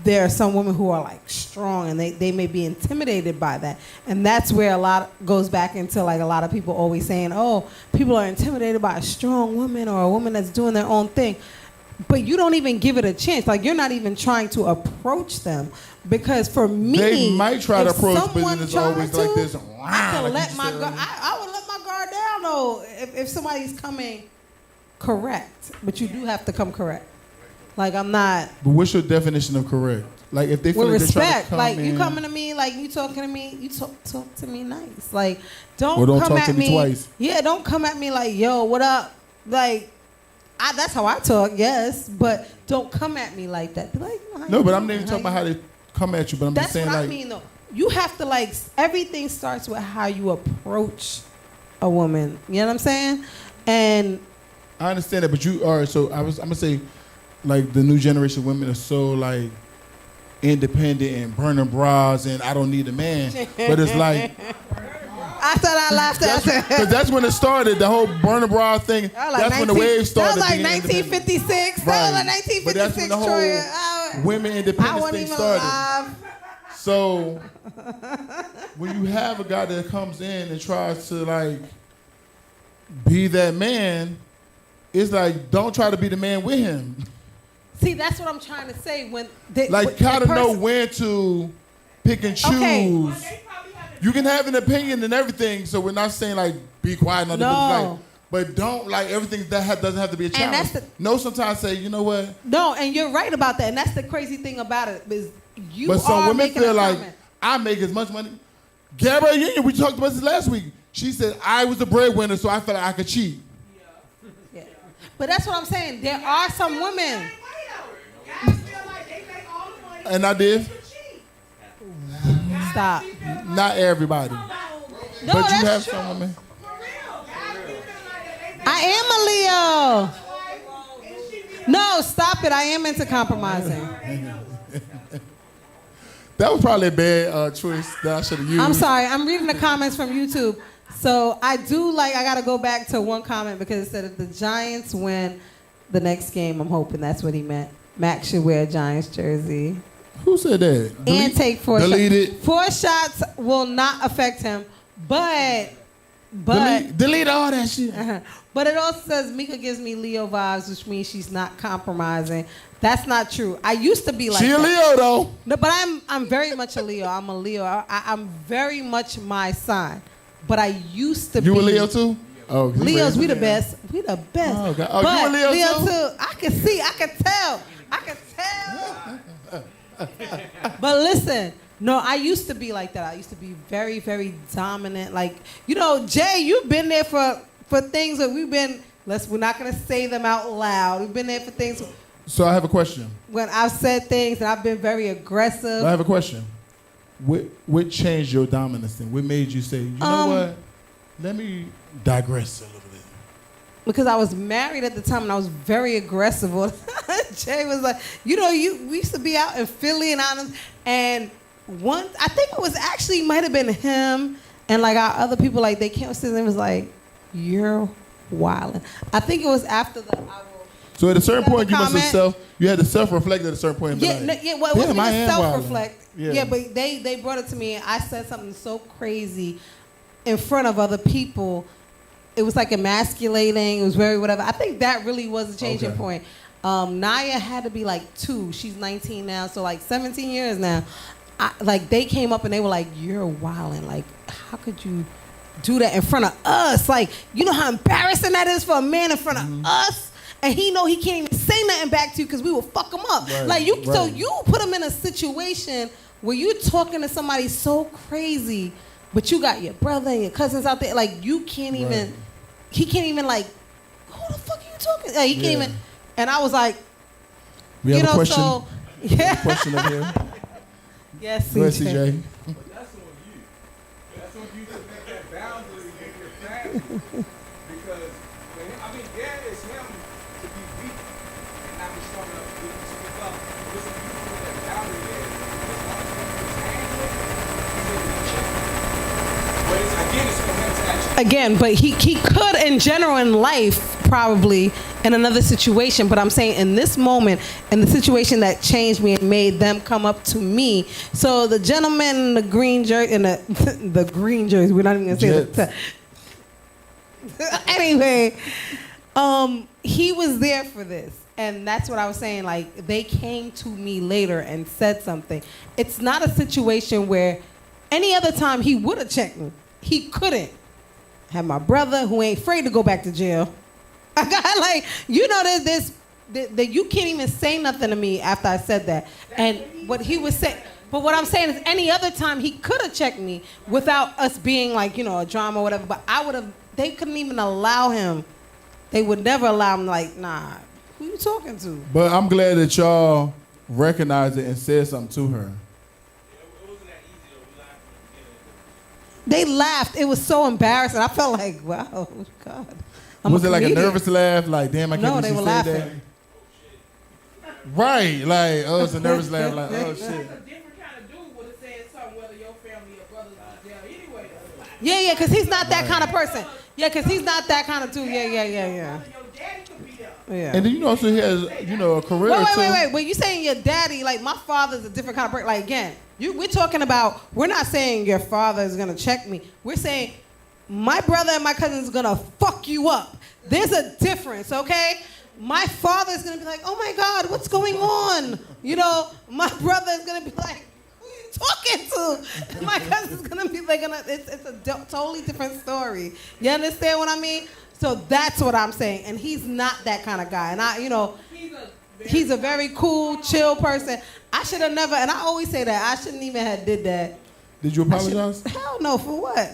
there are some women who are like strong and they may be intimidated by that. And that's where a lot goes back into like a lot of people always saying, oh, people are intimidated by a strong woman or a woman that's doing their own thing. But you don't even give it a chance. Like, you're not even trying to approach them. Because for me, they might try to approach, but then it's always like this. I would let my guard down though if somebody's coming correct. But you do have to come correct. Like, I'm not. But what's your definition of correct? Like, if they feel with like they're trying to respect, come like in, you coming to me, like you talking to me, you talk to me nice. Like, don't Or don't come talk at to me twice. Yeah, don't come at me like, yo, what up? Like, that's how I talk, yes, but don't come at me like that. Be like, no, but I'm not even talking about how they come at you. But I'm that's just saying, what like, I mean, though. You have to like everything starts with how you approach a woman. You know what I'm saying? And I understand that, but you are. So I'm gonna say, like, the new generation of women are so like independent and burning bras and I don't need a man. But it's like I thought I laughed at that. because that's when it started. The whole burning bra thing. That's when the wave started. That was like being 1956. Right. That was like 1956. But that's when the whole women independence thing started. Alive. So when you have a guy that comes in and tries to like be that man, it's like don't try to be the man with him. See, that's what I'm trying to say. When kind of know when to pick and choose. Okay. You can have an opinion and everything, so we're not saying like be quiet. No. But don't like everything doesn't have to be a challenge. Sometimes say, you know what? No, and you're right about that. And that's the crazy thing about it is you But some are women making feel a like comment. I make as much money. Gabrielle Union, we talked about this last week. She said I was the breadwinner, so I felt like I could cheat. Yeah. But that's what I'm saying. There are some women. And I did. Stop. Not everybody. No, but you that's have true. some women. I am a Leo. No, stop it. I am into compromising. That was probably a bad choice that I should have used. I'm sorry. I'm reading the comments from YouTube. So I got to go back to one comment because it said if the Giants win the next game, I'm hoping that's what he meant. Max should wear a Giants jersey. Who said that? And take 4 shots. Delete it. 4 shots will not affect him, but delete all that shit. But it also says Meeka gives me Leo vibes, which means she's not compromising. That's not true. I used to be like she a Leo though. No, but I'm very much a Leo. I'm a Leo. I'm very much my sign. But I used to be. You a Leo too? Oh, Leos, we the best. We the best. Oh, God. Oh, but you a Leo too? I can see. I can tell. But listen, no, I used to be like that. I used to be very, very dominant. Like, Jay, you've been there for things that we're not going to say them out loud. We've been there for things. So I have a question. When I've said things and I've been very aggressive. I have a question. What changed your dominance then? What made you say, you know what? Let me digress a little bit. Because I was married at the time and I was very aggressive. Jay was like, we used to be out in Philly and one, I think it was actually might have been him and like our other people, like they came and was like, you're wilding. I think it was after the. So at a certain point, you had to self-reflect at a certain point. Well, it wasn't even self-reflect. Yeah, but they brought it to me and I said something so crazy in front of other people. It was like emasculating. It was very whatever. I think that really was a changing point. Naya had to be like 2. She's 19 now, so like 17 years now. Like they came up and they were like, "You're wilding. Like, how could you do that in front of us? Like, you know how embarrassing that is for a man in front of us." And he know he can't even say nothing back to you because we will fuck him up. Right, like you, right. so you put him in a situation where you're talking to somebody so crazy, but you got your brother and your cousins out there. Like you can't even. He can't even like, who the fuck are you talking? Like, he can't even. And I was like, we have a question. So yeah. Question up here. Yes, Go ahead, CJ. CJ. But that's on you. That's on you to make that boundary in your family. Because, I mean, there is him to be weak and not be strong enough to speak up. Listen, you put that boundary there. As long as he's handling it, he's able to check it. But it's for him to actually. Again, but he could in general in life probably in another situation, but I'm saying in this moment, in the situation that changed me and made them come up to me. So the gentleman in the green jersey, the green jersey, we're not even gonna say that. Anyway, he was there for this. And that's what I was saying, like they came to me later and said something. It's not a situation where any other time he would have checked me. He couldn't. Have my brother who ain't afraid to go back to jail. I got like, that you can't even say nothing to me after I said that. And what he was saying, but what I'm saying is any other time he could have checked me without us being like, a drama or whatever, but they couldn't even allow him. They would never allow him like, nah, who you talking to? But I'm glad that y'all recognized it and said something to her. They laughed. It was so embarrassing. I felt like, wow, God. Was it like a nervous laugh? Like, damn, I can't believe she said laughing. that? Right. Like, oh, it's a nervous laugh. Like, oh, shit. A different kind of dude would have said something whether your family or brothers are jail anyway. Yeah, because he's not that kind of person. Yeah, because he's not that kind of dude. Yeah. Yeah. And then he has, a career too. Wait. When you saying your daddy, like my father's a different kind of person. Like again, we're talking about. We're not saying your father is gonna check me. We're saying my brother and my cousin is gonna fuck you up. There's a difference, okay? My father is gonna be like, oh my God, what's going on? My brother is gonna be like, who are you talking to? My cousin's gonna be like, it's a totally different story. You understand what I mean? So that's what I'm saying. And he's not that kind of guy. And he's a very cool, chill person. I should have never, and I always say that, I shouldn't even have did that. Did you apologize? Hell no, for what? It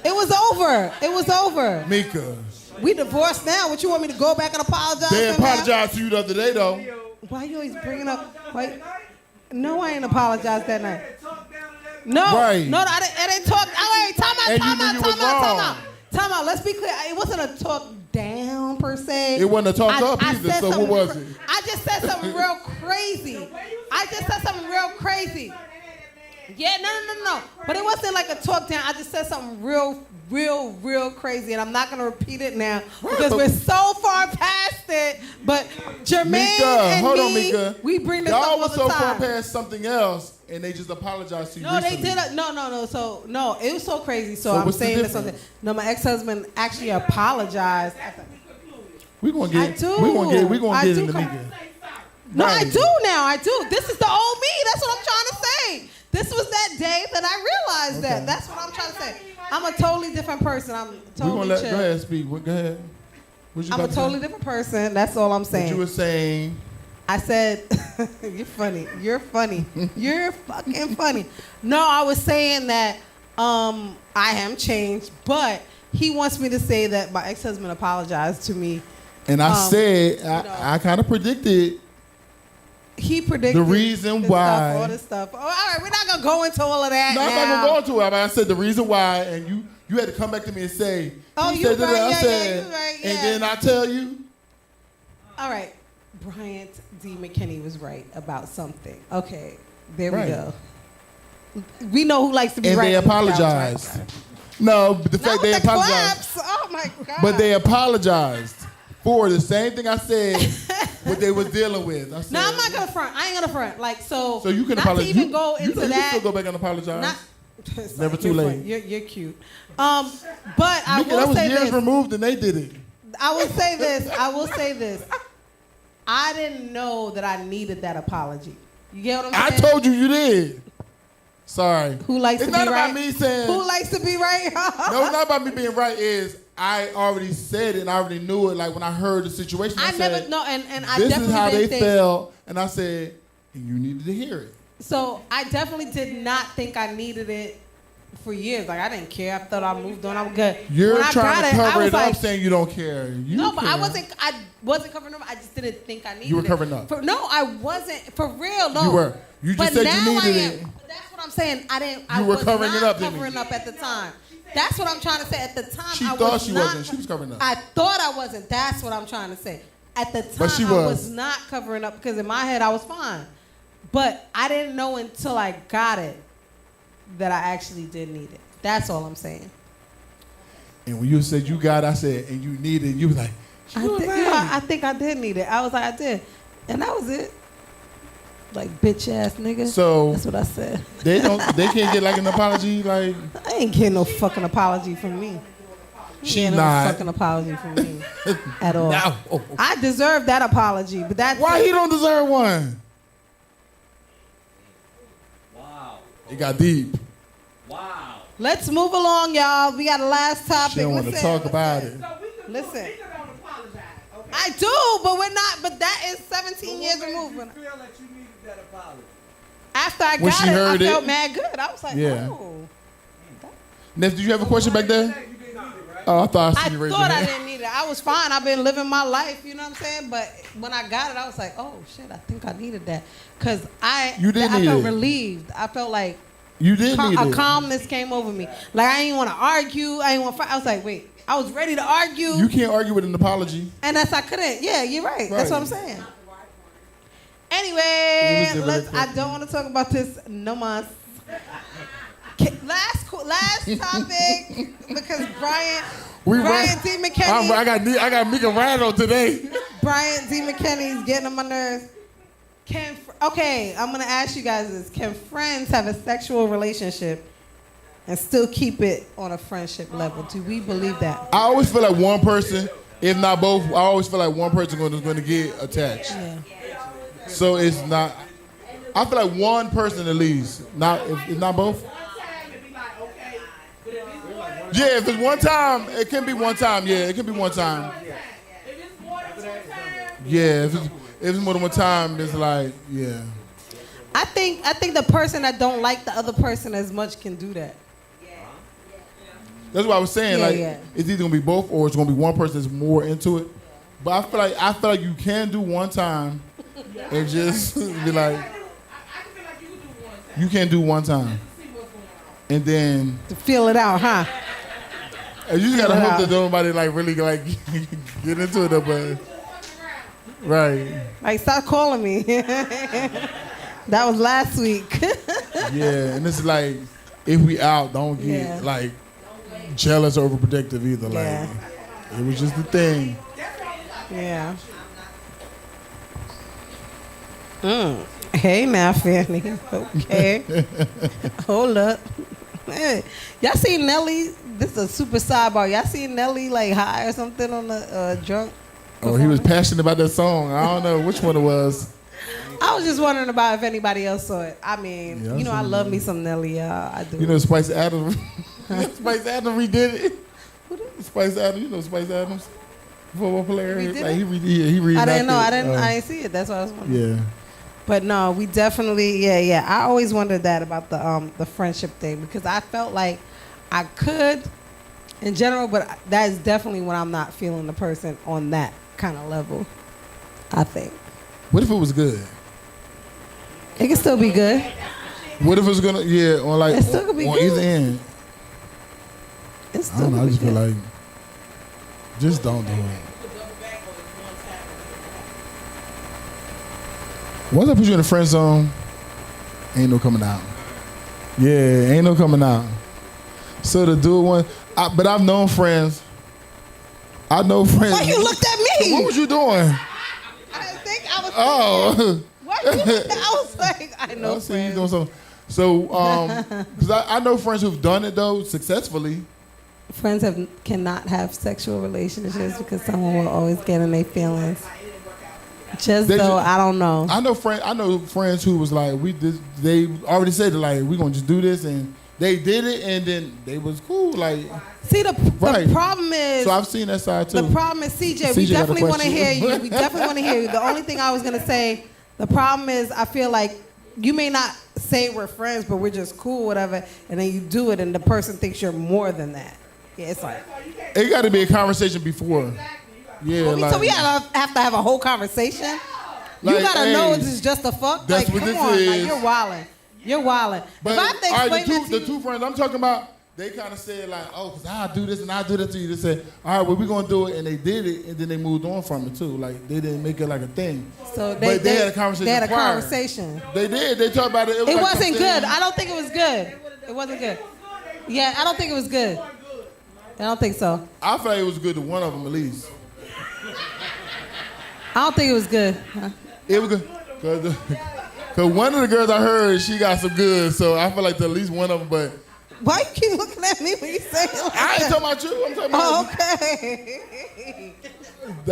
was over. It was over. Meeka. We divorced now. What, you want me to go back and apologize? They apologized to you the other day, though. Why you always bringing up, no, I ain't apologized that night. No, right. No, I didn't talk. Time out. Let's be clear. It wasn't a talk down per se. It wasn't a talk up either. So what was it? I just said something real crazy. Yeah, no. But it wasn't like a talk down. I just said something real crazy, and I'm not gonna repeat it now because we're so far past it. But Jermaine and me, we bring this up all the time. Y'all was so far past something else, and they just apologized to you. No, recently. they did. No. So no, it was so crazy. So I'm saying this. No, my ex-husband actually apologized. We gonna get into Meeka. No, I do now. I do. This is the old me. That's what I'm trying to say. This was that day that I realized that. That's what I'm trying to say. I'm a totally different person. I'm totally chill. Go ahead, speak. Go ahead. I'm a totally different person. That's all I'm saying. What you were saying? I said, you're funny. You're funny. You're fucking funny. No, I was saying that I am changed, but he wants me to say that my ex-husband apologized to me. And I said, I kind of predicted he predicted the reason this why. stuff, all this stuff. Oh, all right, we're not gonna go into all of that. No, I'm now. not gonna go into it. But I said the reason why, and you had to come back to me and say. Oh, he you said right, that. I yeah, said, you right, and yeah. then I tell you. All right, Bryant D. McKinney was right about something. Okay, there Right. we go. We know who likes to be And right. they on the couch, apologized. right? No, but the Not fact with they the apologized. claps. Oh my God. But they apologized for the same thing I said. What they was dealing with. I said, No, I'm not gonna front. I ain't gonna front. Like so. So you can not apologize. to even You- go you into can that. still go back and apologize. Not, Never too you're late. fun. You're cute. But I Meeka, will that was say years this. removed and they did it. I will say this. I will say this. I didn't know that I needed that apology. You get what I'm I saying? told you did. Sorry. Who likes it's to be not right? about me saying. Who likes to be right? No, it's not about me being right. Is I already said it and I already knew it. Like when I heard the situation, I I said, never know, and I this definitely is how they didn't think. felt, and I said, you needed to hear it. So I definitely did not think I needed it for years. Like I didn't care. I thought I moved on. I'm good. You're When I trying got to cover I was it like, up, saying you don't care. You no, but I care. wasn't covering up. I just didn't think I needed it. You were covering up. No, I wasn't. For real, no. You were. You just But said now you needed I am. it. That's what I'm saying. I didn't. I You were was covering not it up, didn't you? covering up at the time. That's what I'm trying to say. At the time, She I thought was she not, wasn't. She was covering up. I thought I wasn't. That's what I'm trying to say. At the time, But she I was. was not covering up because in my head I was fine. But I didn't know until I got it that I actually did need it. That's all I'm saying. And when you said you got, I said, and you needed, you was like, I think I did need it. I was like, I did. And that was it. Like, bitch ass nigga. So that's what I said. They can't get like an apology, like. I ain't getting no fucking apology from me. She Ain't not. no fucking apology from me at all. No. I deserve that apology, but that's Why he don't deserve one? Wow. It got deep. Wow. Let's move along, y'all. We got a last topic. She don't want to talk about it. Listen. I do, but we're not. But that is 17 years removed. Feel that you needed that apology. After I When got she it, I heard felt it- mad good. I was like, Yeah. oh. Neff, did you have a question back there? Oh, I thought I I seen you raise your thought I hand. didn't need it. I was fine. I've been living my life, you know what I'm saying? But when I got it, I was like, oh shit, I think I needed that. Because You did I need felt it. relieved. I felt like You did need a it. calmness came over me. Like I didn't want to argue. I didn't want to fight. I was like, wait, I was ready to argue. You can't argue with an apology. And I couldn't. Yeah, you're right. That's what I'm saying. It Anyway, was let's. I very don't want to talk about this no more. Last topic because Brian D. McKinney. I got Meeka Randall today. Brian D. McKinney's getting on my nerves. Okay, I'm gonna ask you guys this: can friends have a sexual relationship and still keep it on a friendship level? Do we believe that? I always feel like one person, if not both, I always feel like one person is going to get attached. Yeah. So it's not. I feel like one person at least. Not if not both. Yeah, if it's one time, it can be one time. Yeah, it can be one time. Yeah, if it's more than one time, it's like yeah. I think the person that don't like the other person as much can do that. That's what I was saying. Yeah, like yeah. it's either gonna be both or it's gonna be one person that's more into it. But I feel like you can do one time and just be like you can do one time. And then to feel it out, huh? You just gotta Feel it hope that out. nobody like really like get into it though, but right. Like stop calling me. That was last week. Yeah, and it's like if we out, don't get Yeah. like jealous or overprotective either. Like Yeah. it was just the thing. Yeah. Hey now, Fanny. Okay. Hold up. Hey, y'all seen Nelly? This is a super sidebar. Y'all seen Nelly like high or something on the drunk? Oh, he was passionate about that song. I don't know which one it was. I was just wondering about if anybody else saw it. I mean, Yeah, I you know, I seen love it. me some Nelly, y'all. I do. You know Spice Adams. Spice Adams redid it. Spice Adams, you know Spice Adams, football player. Redid Like it? he redid. I didn't know. I didn't see it. That's why I was wondering. Yeah. But no, we definitely, yeah. I always wondered that about the friendship thing because I felt like I could, in general, but that is definitely when I'm not feeling the person on that kind of level. I think. What if it was good? It can still be good. What if it's gonna, on like, It still could be on good. either end? It's I don't know, I just feel like, just don't do it. Once I put you in the friend zone, ain't no coming out. Yeah, ain't no coming out. So to do it but I've known friends. I know friends. Why you looked at me? What was you doing? I think I was. Oh. Why you looked at? I was like, I know. I see you doing something. So, because I know friends who've done it though successfully. Friends cannot have sexual relationships because someone will always get in their feelings. I don't know. I know friends who was like, they already said like, we gonna just do this, and they did it, and then they was cool. Like, see, the problem is. So I've seen that side too. The problem is, CJ, we definitely want to hear you. We definitely want to hear you. The only thing I was gonna say, the problem is, I feel like you may not say we're friends, but we're just cool, whatever, and then you do it, and the person thinks you're more than that. Yeah, it's like. It got to be a conversation before. Yeah, so we have to have a whole conversation. You gotta know this is just a fuck. That's like, what come this on, is. like, you're wilding. You're wilding. But if I have to explain the two friends I'm talking about, they kind of said like, oh, because I'll do this and I'll do that to you. They said, all right, well, we're going to do it. And they did it, and then they moved on from it, too. Like, they didn't make it like a thing. So they had a conversation. They had a prior. conversation. They did. They talked about it. It wasn't good. I don't think it was good. It wasn't good. Yeah, I don't think it was good. I don't think so. I feel like it was good to one of them, at least. I don't think it was good. It was good. Because one of the girls I heard, she got some good, so I feel like at least one of them, but... Why you keep looking at me when you say it like I ain't talking about you. I'm talking about okay.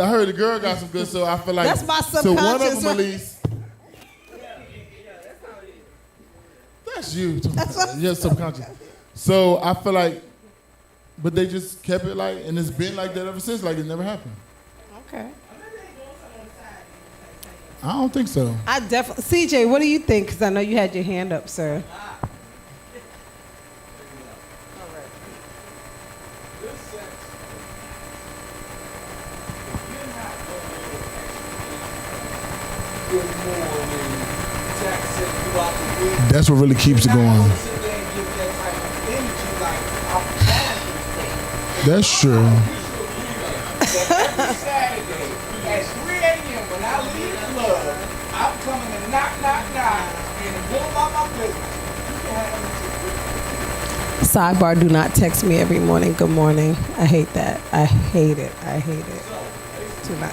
I heard the girl got some good, so I feel like... That's my subconscious. So one of them at least... That's you. You're subconscious. So I feel like... But they just kept it like... And it's been like that ever since, like it never happened. Okay. I don't think so. I definitely... CJ, what do you think? Because I know you had your hand up, sir. That's what really keeps it going. That's true. Every Saturday at 3 a.m. when I leave the club, I'm coming to knock and go about my business. You can have Sidebar, do not text me every morning. Good morning. I hate that. I hate it. I hate it. Do not.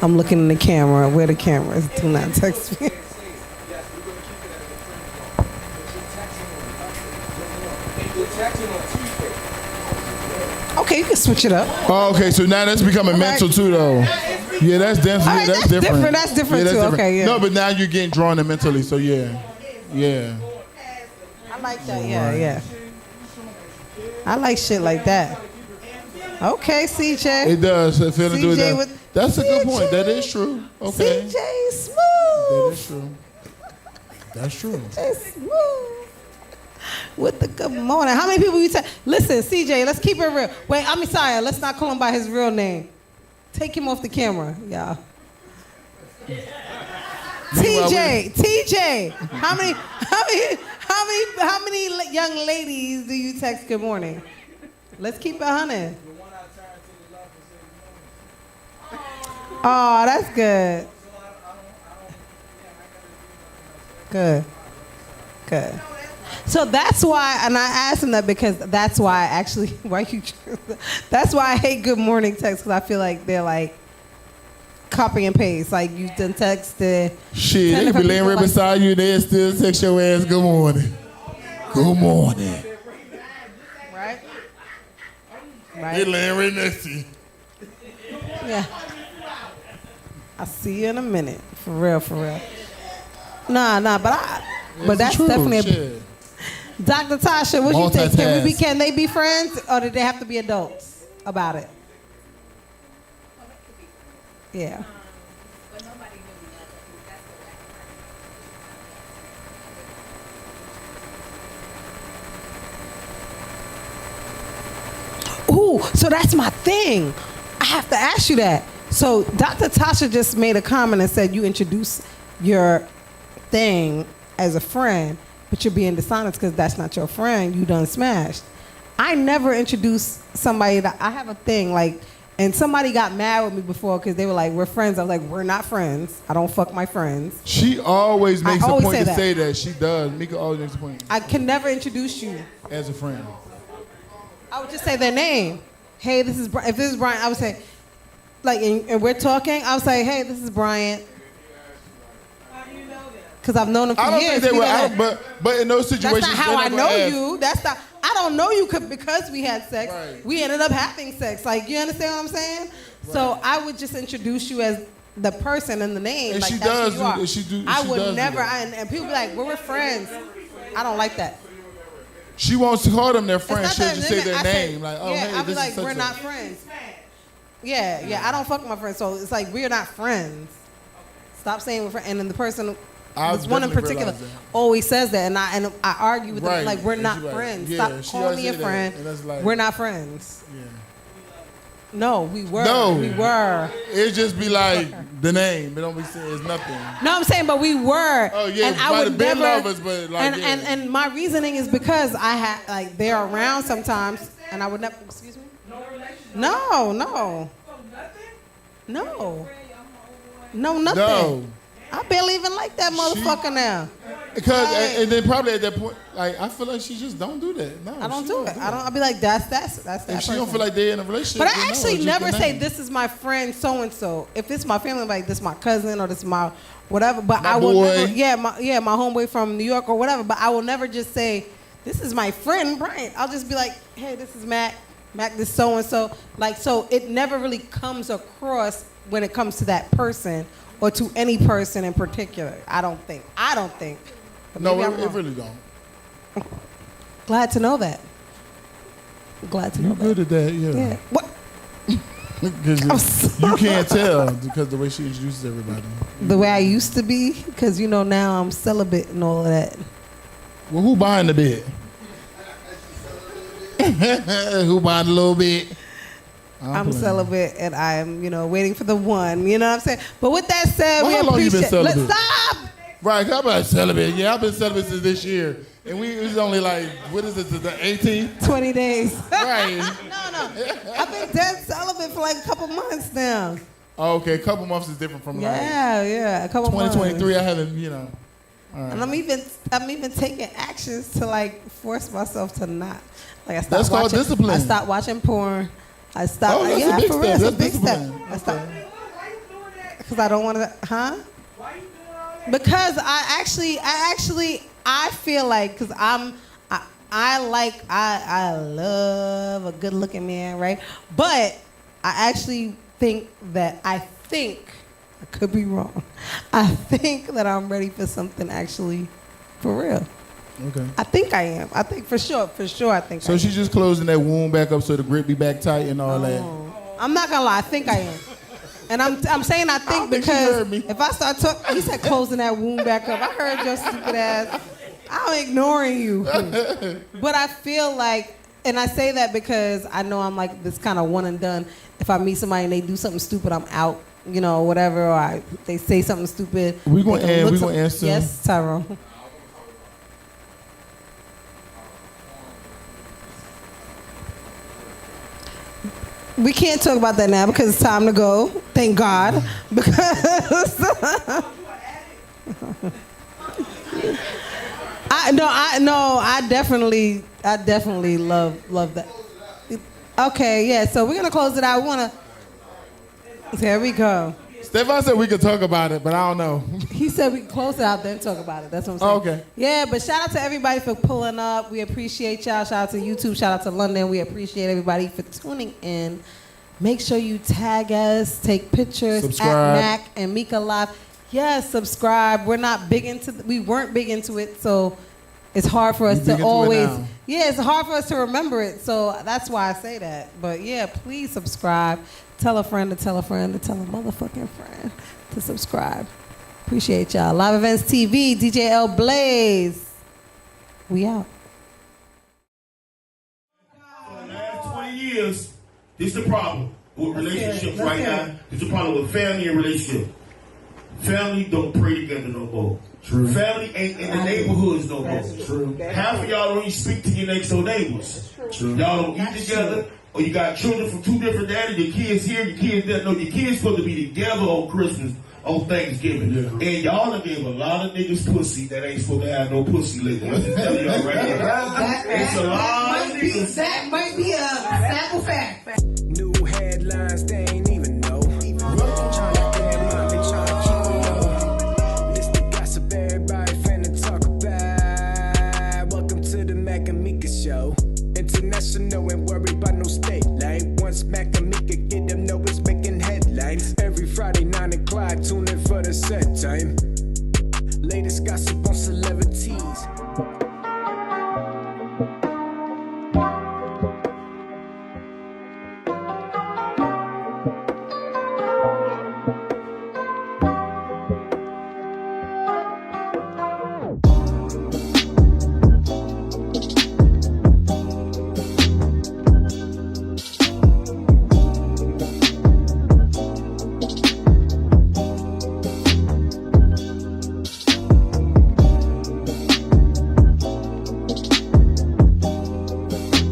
I'm looking in the camera. Where the camera is. Do not text me. Okay, you can switch it up. Oh, okay, so now that's becoming mental too, though. Yeah, that's definitely All right, that's different. That's different too. Okay, yeah. No, but now you're getting drawn in mentally, so yeah. I like that. Yeah. I like shit like that. Okay, CJ. It does. Feeling do CJ that. That's a good point. That is true. Okay. CJ Smooth. That is true. That's true. CJ Smooth. With the good morning. How many people you tell? Listen, CJ, let's keep it real. Wait, I'm sorry. Let's not call him by his real name. Take him off the camera, y'all. TJ, how many young ladies do you text good morning? Let's keep it 100. Oh, that's good. Good. So that's why, and I asked him that because that's why I actually, that's why I hate good morning texts, because I feel like they're like copy and paste. Like you done texted. Shit, they be laying right beside you, they still text your ass good morning. Good morning. Right? They laying right next to you. Yeah. I'll see you in a minute. For real. Nah, but that's definitely Dr. Tasha, what you think? Can they be friends, or do they have to be adults about it? Yeah. Ooh, so that's my thing. I have to ask you that. So Dr. Tasha just made a comment and said you introduce your thing as a friend, but you're being dishonest because that's not your friend. You done smashed. I never introduced somebody that I have a thing like, and somebody got mad with me before because they were like, we're friends. I was like, we're not friends. I don't fuck my friends. She always makes a always point say to that. say that. She does. Meeka always makes a point. I can never introduce you As a friend. I would just say their name. Hey, this is if this is Brian, I would say, like, and we're talking. I would say, hey, this is Brian. Because I've known him for I don't years. think they We were don't out, but in those situations, That's not how I they know never ask. you. That's not. I don't know you because we had sex. We ended up having sex. Like, you understand what I'm saying? So I would just introduce you as the person and the name. And like, she that's does who do- you are. and she do- I she would does do never. that. And people be like, we're friends. I don't like that. She wants to call them their It's friends. not She'll that just say their I say- name. Like, oh, yeah, hey, I'll be this like, is such we're a- not friends. Yeah. I don't fuck with my friends. So it's like, we're not friends. Stop saying we're friends. And then the person, I've this one in definitely particular, realized that. always says that. And I argue with them, Right. like, we're And not she like, friends. yeah, Stop she calling always me a say that. friend. And that's like- We're not friends. Yeah. No, we were. No. We were. It just be like the name. It don't be saying it's nothing. No, I'm saying, but we were. Oh, yeah, and we I might would have been never. lovers, but, like, and, yeah. and my reasoning is because I had like they're around sometimes, and I would never. Excuse me. No, no, no, no, nothing. No. I barely even like that motherfucker now. Because and then probably at that point, like I feel like she just don't do that. No, I don't she do it. I don't. I'll be like, that's that. If she don't person. feel like they're in a relationship, But I then no, actually it's just never the say name. this is my friend so and so. If it's my family, like this is my cousin or this is my whatever. But My I will boy. never, my homeboy from New York or whatever. But I will never just say this is my friend Brian. I'll just be like, hey, this is Mac. Mac, this so and so. Like, so it never really comes across when it comes to that person or to any person in particular. I don't think. But No, maybe I'm it wrong. really don't. Glad to know that. Glad to know You good at that, yeah. Yeah. What? Because you can't tell because the way she introduces everybody. The way I used to be, because now I'm celibate and all of that. Well, who buying the bed? Who buying a little bit? I'm celibate and I'm, waiting for the one. You know what I'm saying? But with that said, Well, we how long you been appreciate. Let's celibate? stop. Right, how about celibate? Yeah, I've been celibate since this year. And it was only like, what is it, the 18th? 20 days. Right. No. I've been dead celibate for like a couple months now. Oh, okay, a couple months is different from Yeah, a couple months. 2023, I haven't, all right. And I'm even taking actions to like force myself to not. Like I stopped That's called watching, discipline. I stopped watching porn. I stopped. Oh, that's yeah, a big for step. real, it's a That's big step. discipline. I stopped because I don't want to. Huh? Because I feel like because I love a good looking man, right? But I actually think that I could be wrong. I think that I'm ready for something actually for real. Okay. I think I am. I think for sure I think I So am. she's just closing that wound back up so the grip be back tight and all that. I'm not gonna lie, I think I am. And I'm saying I think think she because heard me. if I start talking, he said closing that wound back up. I heard your stupid ass. I'm ignoring you. But I feel like, and I say that because I know I'm like this kind of one and done. If I meet somebody and they do something stupid, I'm out, whatever, or they say something stupid. We gonna they end. look We gonna answer. Yes, Tyrone. We can't talk about that now because it's time to go. Thank God. Because I definitely love that. Okay, yeah. So we're gonna close it out. There we go. Stefan said we could talk about it, but I don't know. He said we can close it out, then talk about it. That's what I'm saying. Oh, okay. Yeah, but shout out to everybody for pulling up. We appreciate y'all. Shout out to YouTube. Shout out to London. We appreciate everybody for tuning in. Make sure you tag us, take pictures Subscribe. at Mac and Meeka Live. Yes, subscribe. We weren't big into it, so it's hard for us We big to into it always. now. Yeah, it's hard for us to remember it, so that's why I say that. But yeah, please subscribe. Tell a friend to tell a friend to tell a motherfucking friend to subscribe. Appreciate y'all. Live Events TV, DJ L Blaze. We out. For the last 20 years, this is the problem with relationships right now. This is the problem with family and relationship. family don't pray together no more. True. Family ain't in the neighborhoods no more. True. Half of y'all don't even speak to your next door neighbors. True. Y'all don't eat together, or you got children from two different daddies. Your kids here, your kids there. No, your kids supposed to be together on Christmas, on Thanksgiving. Yeah. And y'all done gave a lot of niggas pussy that ain't supposed to have no pussy lately. I'm just telling y'all right here. It's a lot of niggas. That might be a sample fact. New headlines, they ain't even know. Tryna get mine, they tryna keep me low. This the gossip everybody finna talk about. Welcome to the Mac and Meeka show. International, ain't worried about no state line. Once Mac and Meeka get them know it's making headlines. Every Friday 9 o'clock, tune in for the set time.